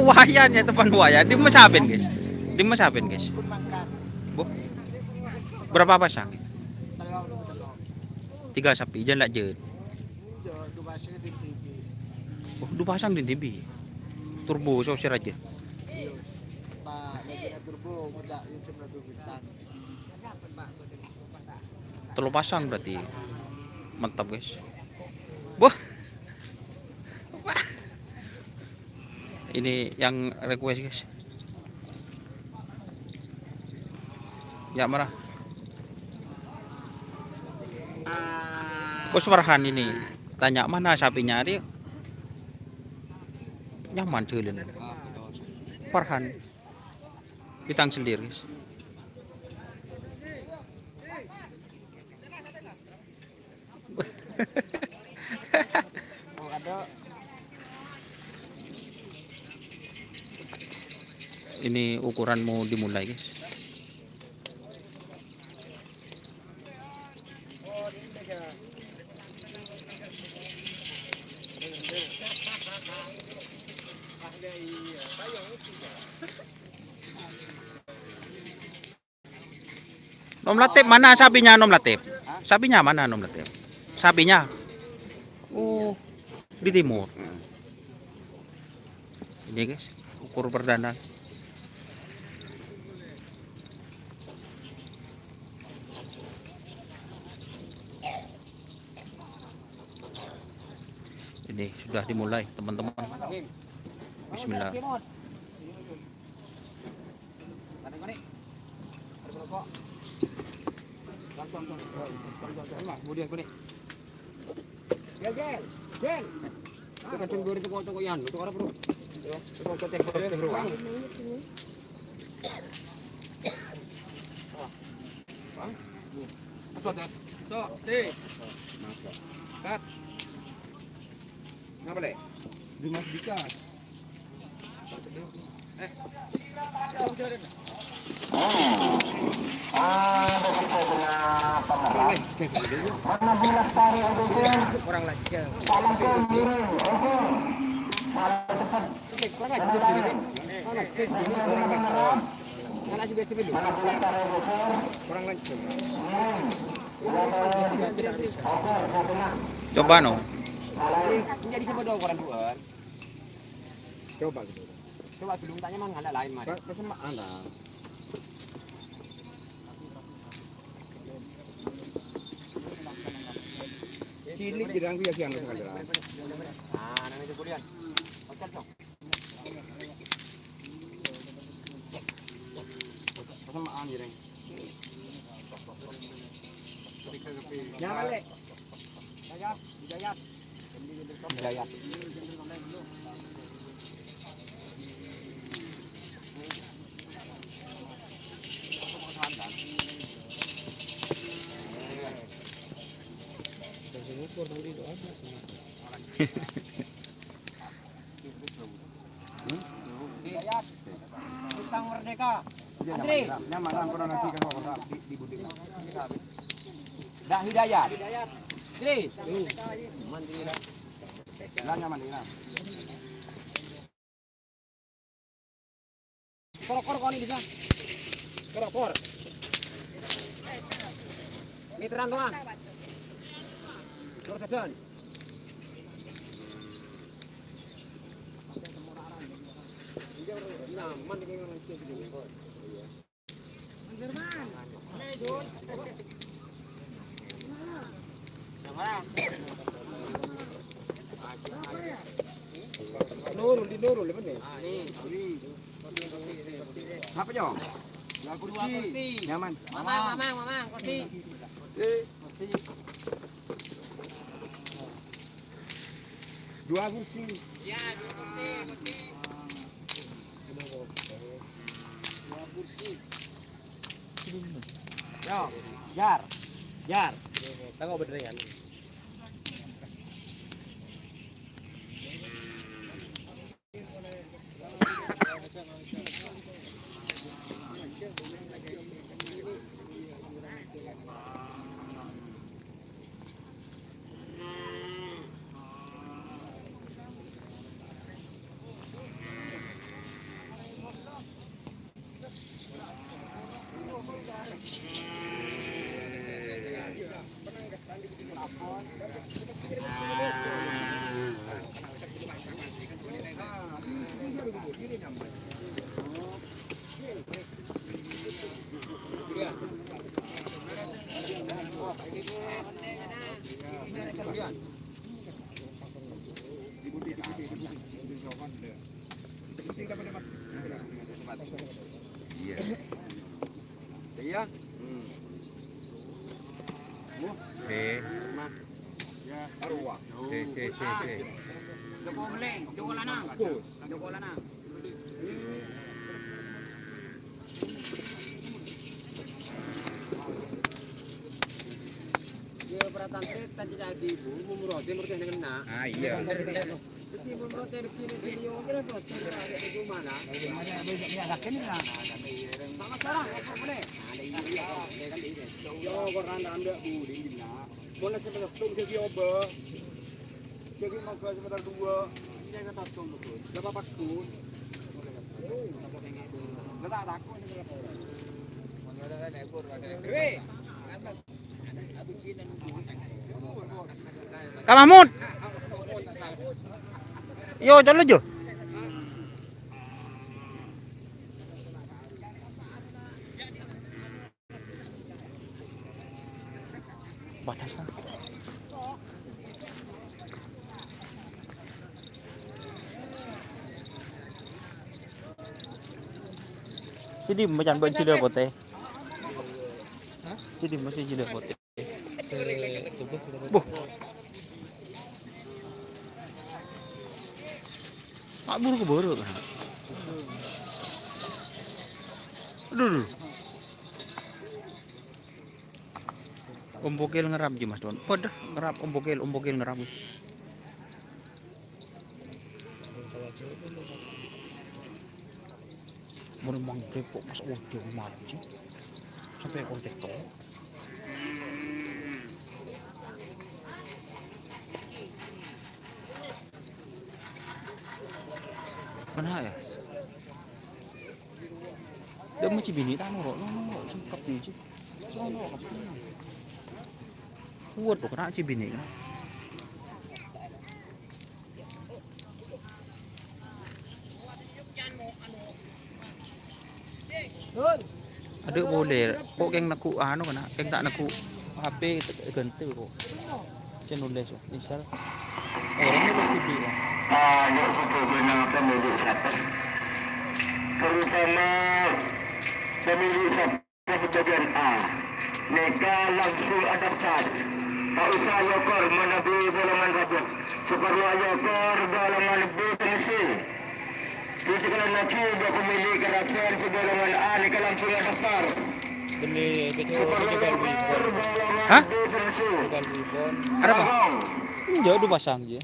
Wayan ya teman wayan di Masaben guys, di Masaben guys. Bu, berapa pasang? 3 sapi jangan lak jeut. Dua pasang di TV. Oh, du pasang di TV. Turbo sosir aja. Pak, lagi turbo, muda YouTube na bintang. Telu pasang berarti. Mantap, guys. Wah. Wah. Ini yang request, guys. Ya, marah. Bos Farhan ini tanya mana sapinya dia. Nyaman cuy. Farhan ditang sendiri, guys. Ini ukuran mau dimulai, guys. Nom Latif mana sapinya Nom Latif? Sapinya mana Nom Latif? Sapinya. Oh, di timur. Ini guys, ukur perdana. Ini sudah dimulai, teman-teman. Bismillah. Kemudian kuning. Gel. Itu kan tunggu itu foto yan, itu orang bro. Yo, foto tek bro. Kat. Ngapa le? Dimas Dikas. Orang lagi. Orang lagi. Coba no. Jadi siapa dua orang dua? Coba gitu. Coba belum tanya mana ada lain mah. Kesamaan lah. Cilik dirang biasa yang sekali lah. Ah, namanya itu kuliah. Oke, dong. Kesamaan dirang. Jangan le. Hidayat. Hidayat. Hidayat. Bintang Merdeka. Andri. Nyaman lah orang nanti kan orang di budik. Dah Hidayat. Andri. Mandiri dah. Lah nyaman lah. Korok kau ni bisa. Korok. Ni terang doang. Korok sedan. Nah, mandi dengan orang cium dulu. Nurul lepas ni. Apa jom? Lah kursi. Nyaman. Mamang, kursi. Dua kursi. Ya, dua kursi. Yo, jar. Tengok beneran. Iya. Iya. C. Ya, arwah. C. Joko Meleng, Joko Lanang. Joko Lanang. Dia beratangkit tadi jadi ibu, mumuroti murti yang kena. Ah iya. Jadi mumuroti di sini yo kira tuh ada di mana? Sama sekarang apa boleh? Ada ini ya, kan ini. Yo koran anda bu di sini. Boleh sebentar tung jadi oba. Jadi mau ke sebentar dua. Ini kata tung betul. Berapa pakku? Letak takut ini berapa orang? Mana ada lekor ada. Weh. Kak Mahmud. Yo, jalan aja. Batasan. Sidi macam ban sida pote. Sidi masih sida pote. Buh. Mak buru ke buru kan. Aduh. Om Bokil ngerap je Mas Don. Wadah, ngerap Om Bokil ngerap. Memang repot Mas audio maju. Sampai kontak to. Mana ya? Dia macam bini tak norok, singkap ni je. Norok apa? Kuat tu kena macam bini kan? Ada boleh. Kok keng naku anu kena, keng tak naku HP ganti kok. Channel les, misal orang nulis TV lah. Yang berbeda pemilik satu, terutama pemilik satu bagian A, mereka langsung adaptasi. Tak usah yokor menabui golongan rabuk, seperti yokor golongan B dan C. Di segala nanti dia pemilik karakter golongan A, mereka langsung adaptasi. Beli kecil Seperti yokor golongan Hah? B dan C. Ada apa? Jauh tu pasang je.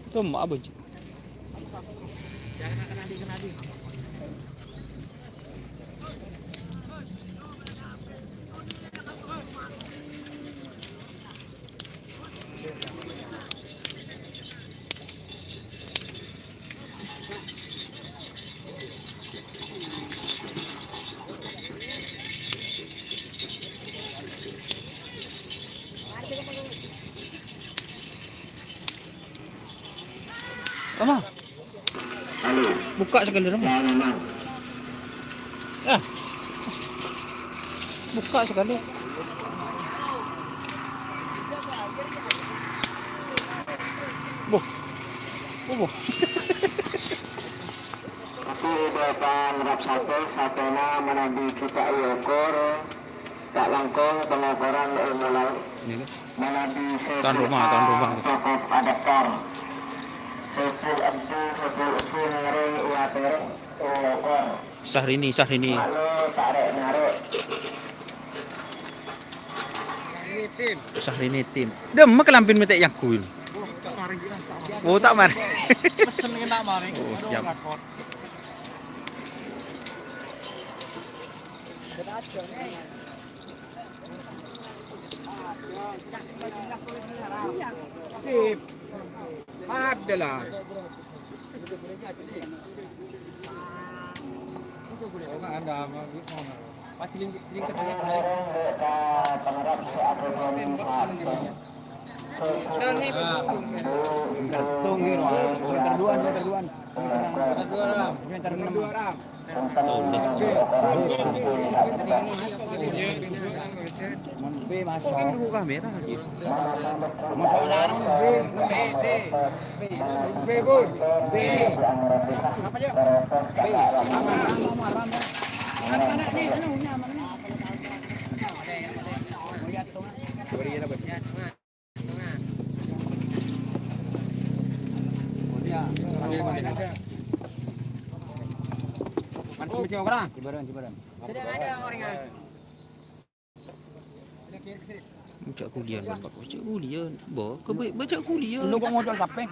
Itu mak apa je? Ama. Buka sekali dong. Buka sekali. Boh. Boh. Tapi depan rap satu menabi kita yokor tak langkung pelaporan mulai Ini menabi tuan rumah. cukup adaptor sepul abdi sepul usul ngeri uatir ulokor Syahrini. Syahrini tim. Dem kelampin metek yang kuil. Oh tak mari. Pesen kena mari. Oh, siap. Sip. Adalah. Kamera lagi. Baca kuliah kan Pak. Baca kuliah. Baca kuliah. Lu kok ngocol kape?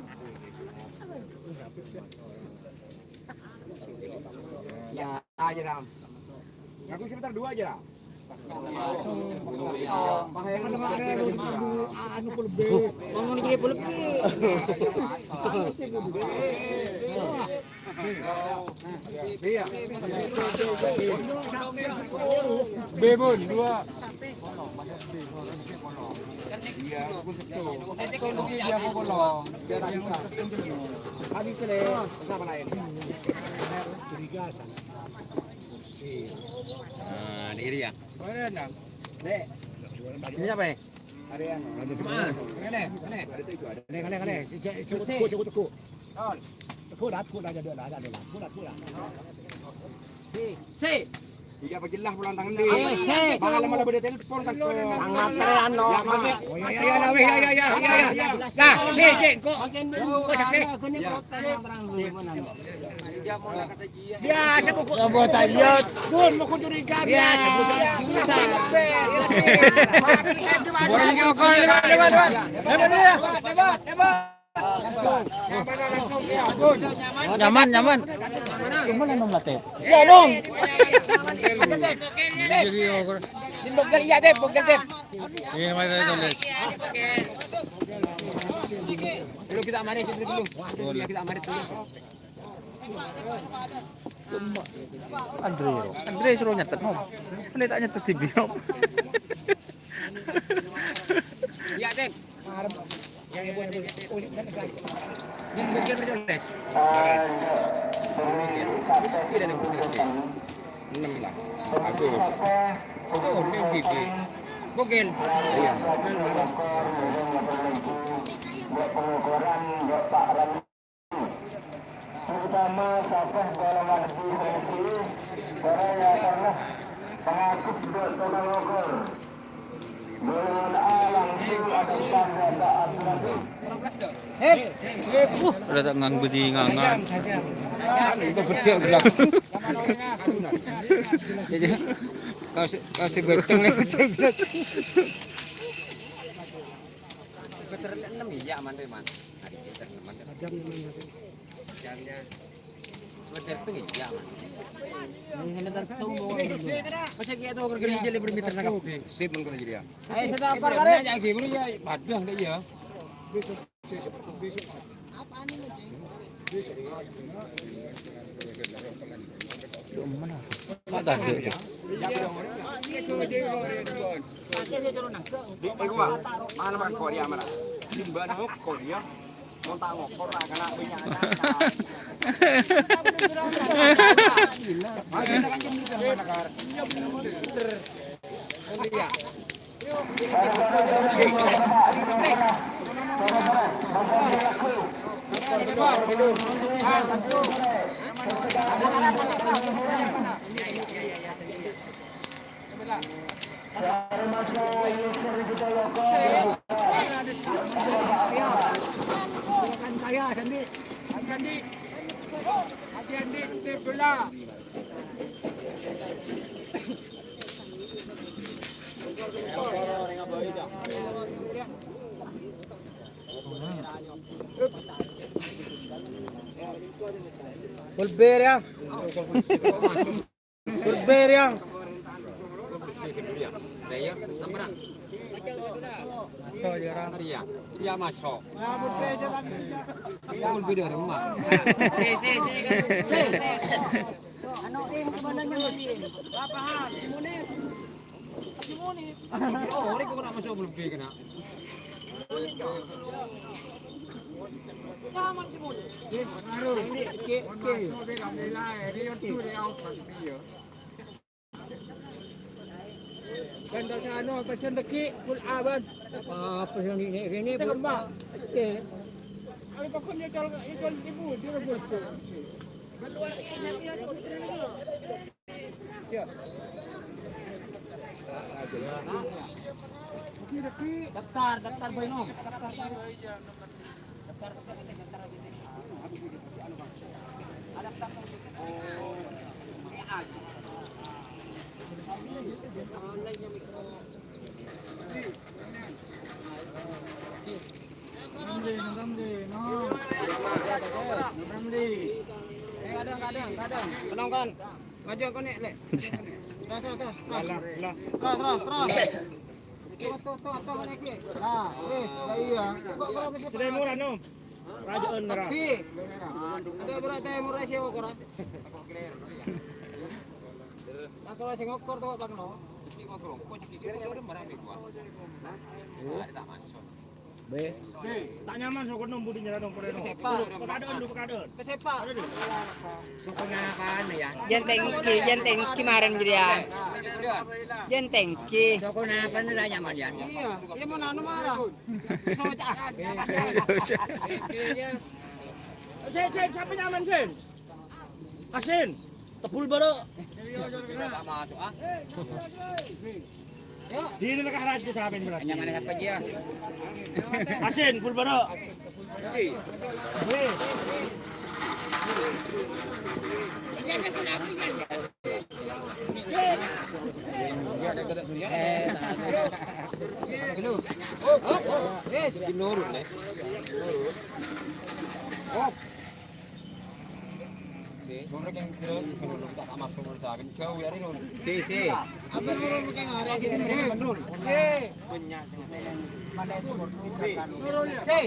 Ya aja Ram. Aku sebentar 2 aja. Bebon 2. Iya, aku setuju. Nanti kalau dia mau bolong, biar bisa. Habis le, sama lain. Nah, diri ya. Mana nak? Dek. Ini apa ya? Ada yang. Mana? Mana? Ada tu itu ada. Kale. Cukup. Cukup dah ada. Si. Iya pagilah pulang tangan di. Bakal lama dah telepon kan ko. Ang materan no. Ya. Nah, si, kok. Kok saksi. Dia mau nak kata dia. Dia sebut aja. Kun mau curiga dia. Sebut aja. Boleh lagi kok. Nyaman. Gimana nom late? Ya dong. Bogel iya deh, bogel deh. Iya, mari dulu. Dulu kita amarin dulu. Kita amarin dulu. Andre suruh nyetet nom. Ini tak nyetet TV nom. Iya deh. Yang bogel berjoles. Tidak ada bogel. 6 lah. Aku. Oh, ini gigi. Bogel. Iya. Terutama safah golongan definisi orang yang pernah pengakut bertonalogor golongan A langsung ada tanda saat nanti. Udah tak ngang budi ngangan. Itu bedek gelap. Jadi kasih berteng bedek. Keteran 6 iya aman deh man. Hari kita aman. Jamnya. Berteng iya aman. Ini tertung bawa. Macam gitu gergerijal bermeter nak. Sip mun kata jadi ya. Ayo sedap par kare. Ya gimana ya badah deh ya. Mana bang Korea mana? Dimba nang Korea. Montak ngokor lah kena minyak. Hati-hati, Pulber ya. Pulber ya. So jarang. Iya, iya masuk. Nah, pulber aja kan. Yang lebih dari rumah. Ano yung kumananya mo? Papahan. Simonit. Simonit. Oh, orang kau nak masuk lebih kena. Nyaman simonit. Ganda sa ano, pasyon lagi, full aban. Apa yang ini? Sa gamba. Ay pa kun ikal ibu, di ra buat ko. Daftar boy no. Kadang. Tenang kan. Maju kau ni, Lek. Terus. Tuh lagi. Nah, iya. Sudah murah nom. Rajaan merah. Tapi ada berat saya murah sih ukuran. Aku masih ngokor tuh bang no. Tak nyaman so kono budinya dong pada dong. Sepak. Pekadon dulu pekadon. Kesepak. Keponakan ya. Jenteng kemarin jadi ya. Jenteng ki. Keponakan dah nyaman ya. Iya mau nanu marah. Soca. Sen, siapa nyaman sen? Asin. Tepul baru. Tak masuk ah. Di ini lekah rajin sahabat berarti. Nyaman apa dia? Asin, pul baru. Yes. Nurut deh. Orang yang terus tak masuk bersahabat jauh ya Rinul. Si. Apa nurun kayak ngare sih nurun. Nurun. Si.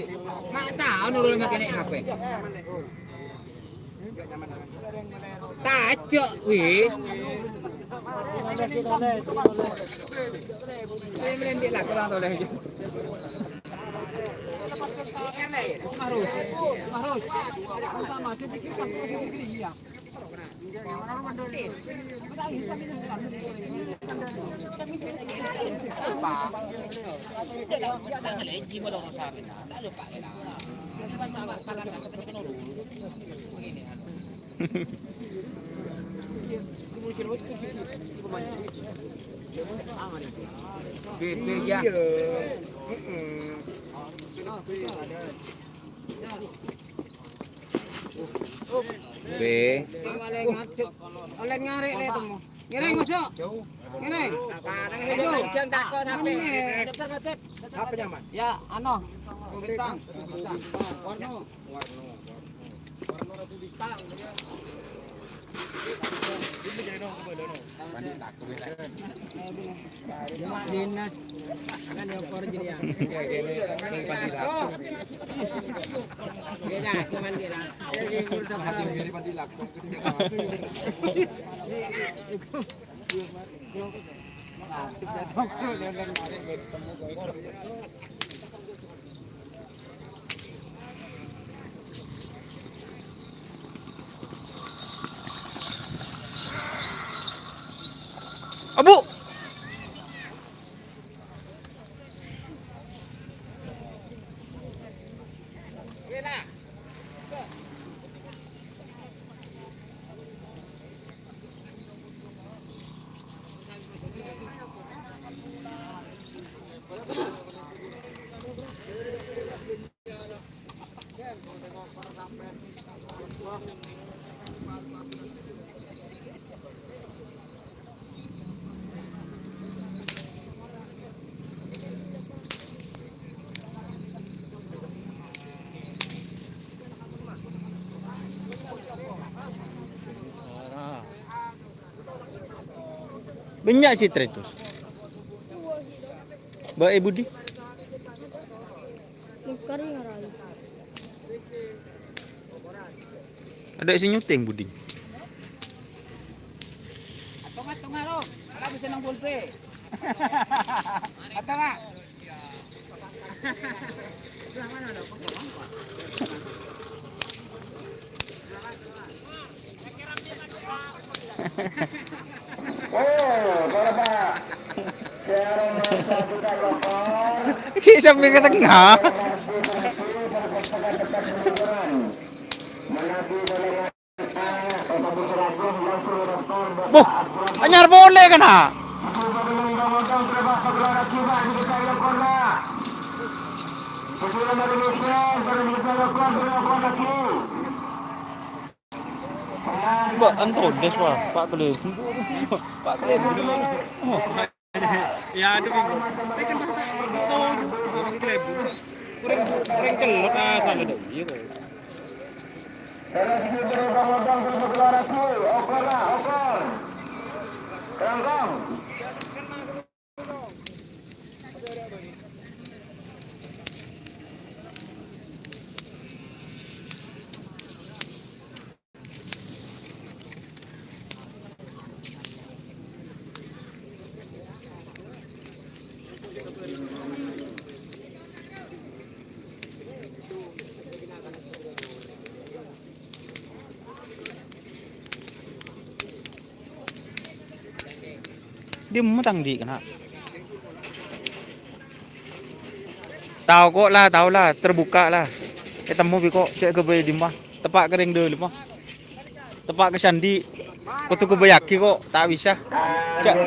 Mak tahu nurul makan apa? Tajok weh. Melendik lah kurang boleh. Harus. Utama sedikit kan iya. Ya. B. Oleh ngarik le temu. Ngereng masuk. Ngereng. Ayo, jangan takut sampai. Apa nyaman? Ya, ano. Bintang. Warno. Dina. Kan yang kor jadi ya. Dia cuman dia lah. Abu. Banyak sih itu. Ba Ibu di. Ada isi nyuting Budi. Tunga ro. Ala bisa nang pulpe. Atau lah. Ki sampai ke tengah. Boh, anyar boleh kan ha? Mbak Antones wah, Pak Kleb. Pak Kleb. Oh. Ya ada minggu. Saya kan tahu juga Kleb. Kurang kelot asal ada. Iya kok. Dia metang di kena. Tahu kok lah, tahu lah, terbuka lah. Temu kok cek ke bayi di mah. Tepak kering dulu mah. Tepak ke sandi. Kau tuh kebayaki kok, tak bisa. Cak.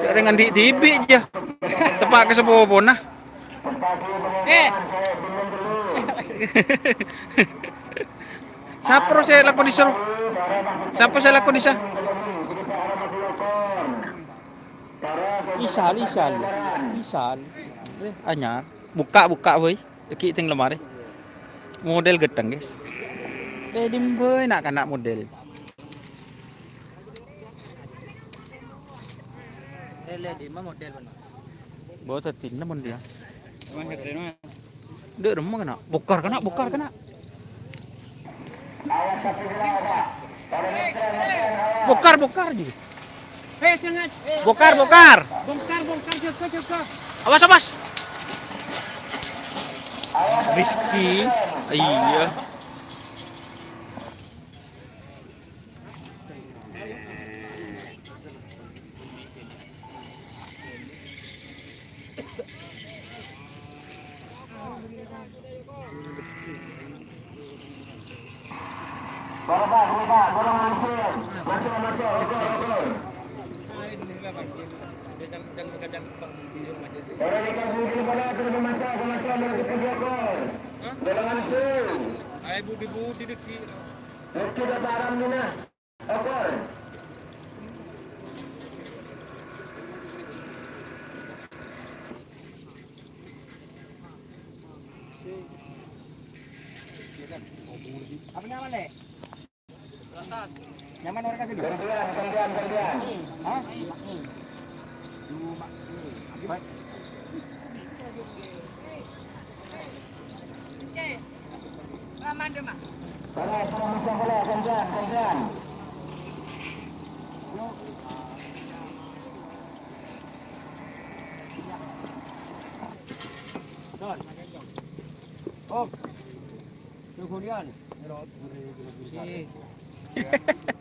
Cak dengan di TV aja. Tepak ke sebuah bona. Siapa saya laku di sana? Siapa saya laku di sana? Isal. Anyar. Buka woi. Deki ting lemari. Model gedang guys. Dedim boy nak kanak model. Di mana model mana? Bawa tatin namun dia. Dek remah kena. Bokar kena. Bokar juga. Jangan. Bokar. Bongkar, coba. Awas. Rizky. Iya. Ay budi deki. Apa nyaman deh? Nyaman orang kasih. Gantian. Hah? Oh, kemudian.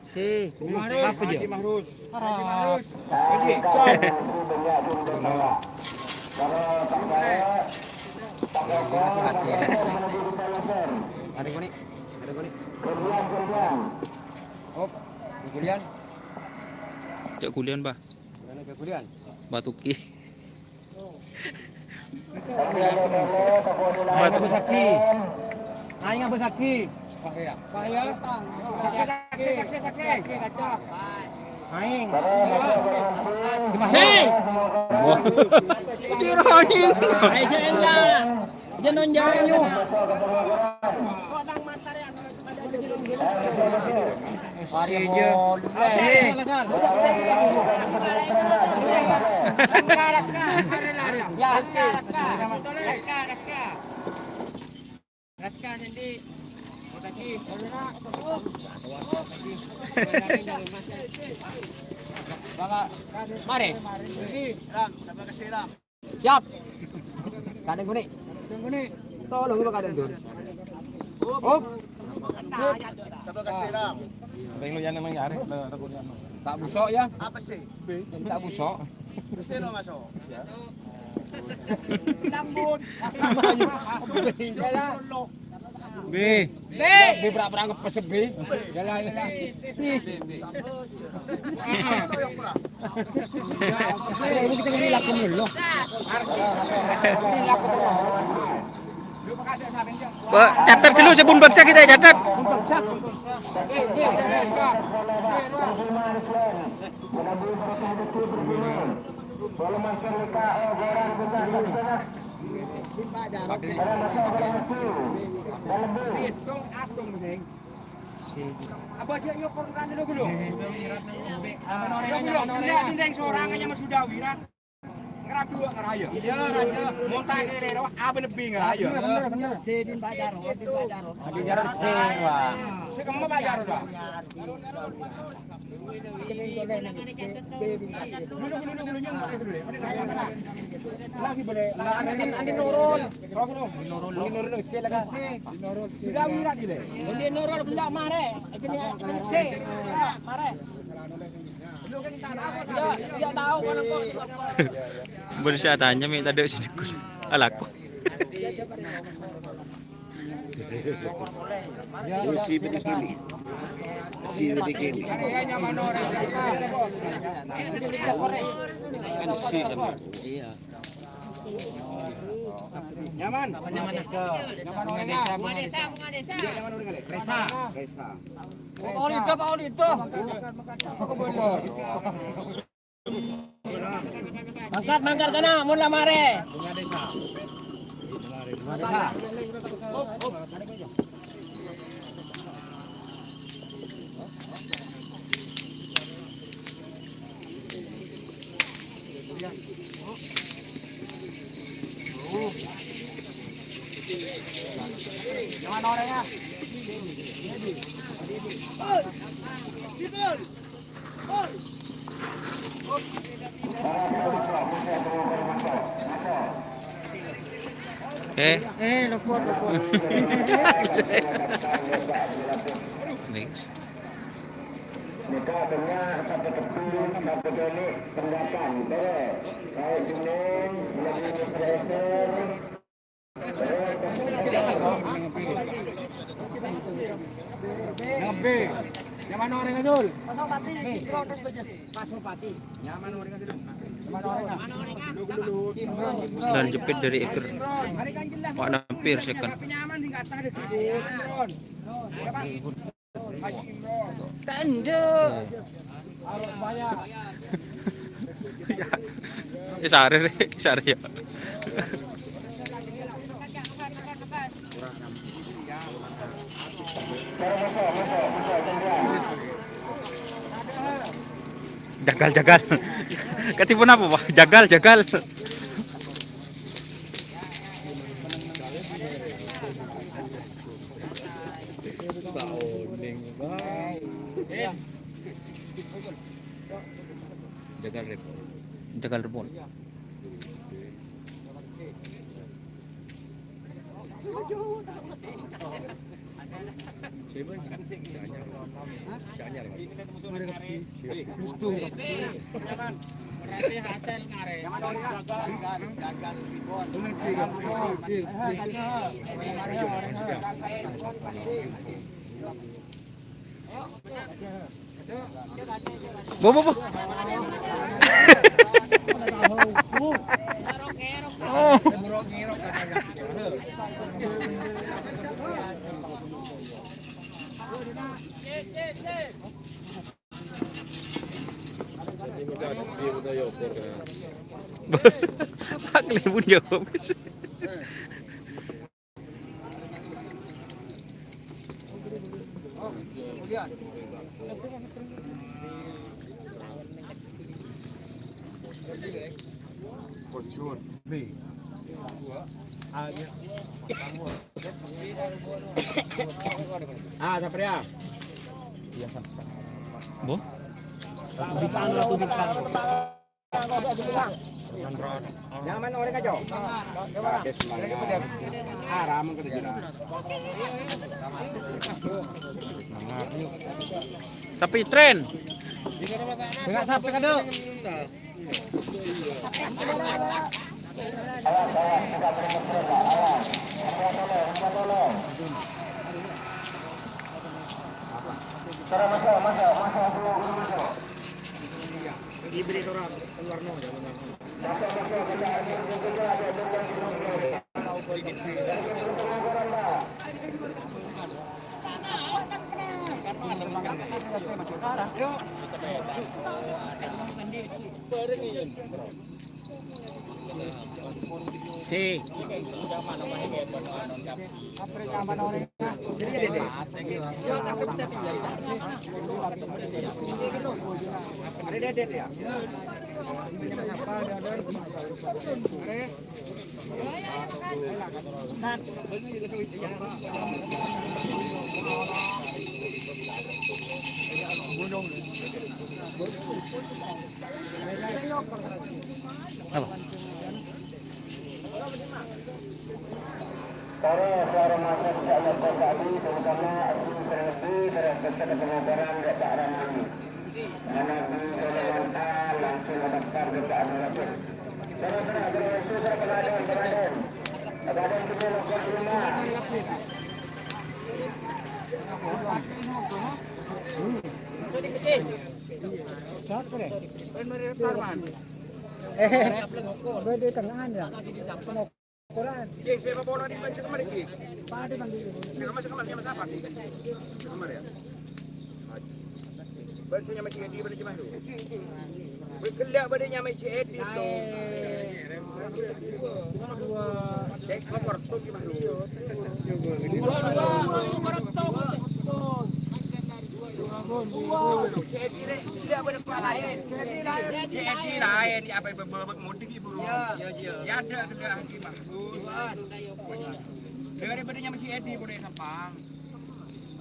Si, apa dia? Mahrus. Ada kuning. Oh, kemudian. Cek kulian bah. Mana kemudian? Batuki. Aing besaki. Aing besaki. Pak ya. Saksi. Aing. Masih. Tiro anjing. Aing enja. Jenon jangan. Mari. Siap. Kadang kuning. Tolong ibu kadang tuh. Up. Ring lu yan ang nangyari. Tak busok ya. Apa sih? Tak busok. Sino masuk? B. B berapa anggap pesep B. Yalah. Ini kita ini laku dulu. Catat dulu sebelum baksa kita catat. Apa dia nyokor kan dulu dulu. Lihat dinding sorangannya Mas Sudawi kan. Ngerap dua ngeraya. Iya, montak kele apa lebih ngeraya. Bener. Sedin Pak Jarod, Din Jarod se, Wah. Se kamu Pak Jarod, Pak. Lagi boleh. Andin nurun. Nurun se lagi. Sudah wirat gile. Andin nurun belak mare. Ini se. Mare. Dia tahu kalau kok. Baru saya tanya minta dek sini kus. Alaku. Si begini. Kan si kan. Iya. Nyaman. Nyaman desa. Nyaman orang desa. Bunga desa. Nyaman orang kali. Resa. Pak Olito. Mangkat kana mun lamare. Bunga desa. Jangan orangnya. Luput. Next. Ngabe. Nyaman orang ngajul. Pasopati. Nyaman orang ngajul. Nyaman orang. Dan jepit dari ekor. Pak Nampir second. Nyaman di atas ada tanda. Banyak. Sare ya. Jagal. Ketipu apa, Pak? Jagal. Jagal rebon. Bo. Pak Lebun jawab. Jun. B. Ah, siapa ya? Bo? Jangan main orang aja. Oke, semuanya. Ah, ramon kita jalan. Tapi tren. Enggak sampai kan, Dok? Si. Apa? Para masuk saya tadi terutama aku terhenti pengajaran dekat arah ini. Karena di langsung mendaftar ke Amerika. Saudara-saudara, susah pengajian. Ada kita lakukan rumah. Di tengahan ya. Oke, sepak bola di mana kemarin ki? Kemarin siapa sih? Kemarin ya. Barusannya macam di mana cuma tu. Berkelak badannya macam Edi tu. Cek nomor tu gimana tu? Edi dia berkelain. Edi lain di apa bermudik ibu. Ya ada Haji Mahfuz. Dari badannya macam Edi boleh sampang.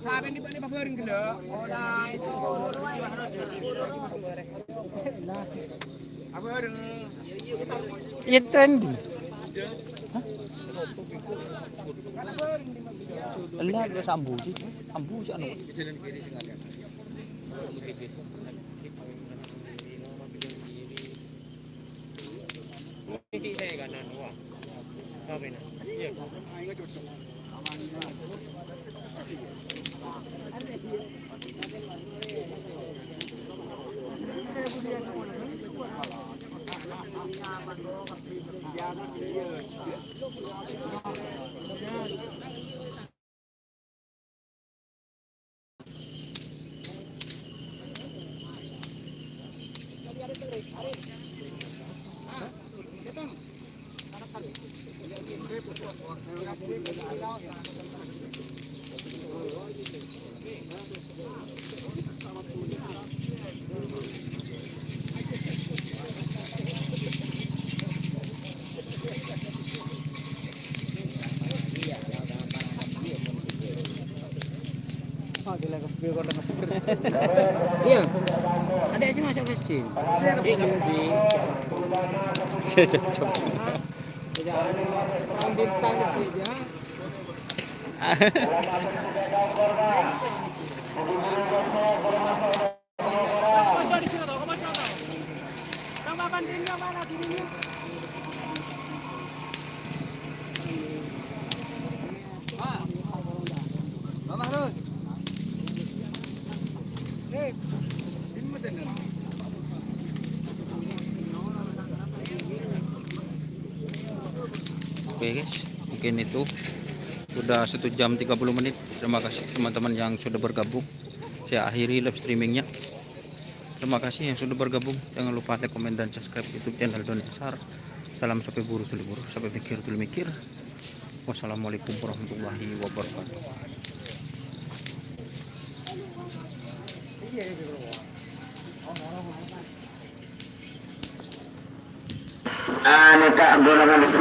Saben di balik babaring gelo. Ora itu. Apa orang Ya tren. Lihat dia sambu sih. Sambu sih anu. Iya. Ada sih masuk ke sini. Saya cocok. Bintang itu ya. Oke guys, mungkin itu sudah 1 jam 30 menit. Terima kasih teman-teman yang sudah bergabung. Saya akhiri live streamingnya. Terima kasih yang sudah bergabung. Jangan lupa like, komen, dan subscribe YouTube channel Doni Asar. Salam sampai buru tuli buru, sampai mikir tuli mikir. Wassalamualaikum warahmatullahi wabarakatuh. Neka golongan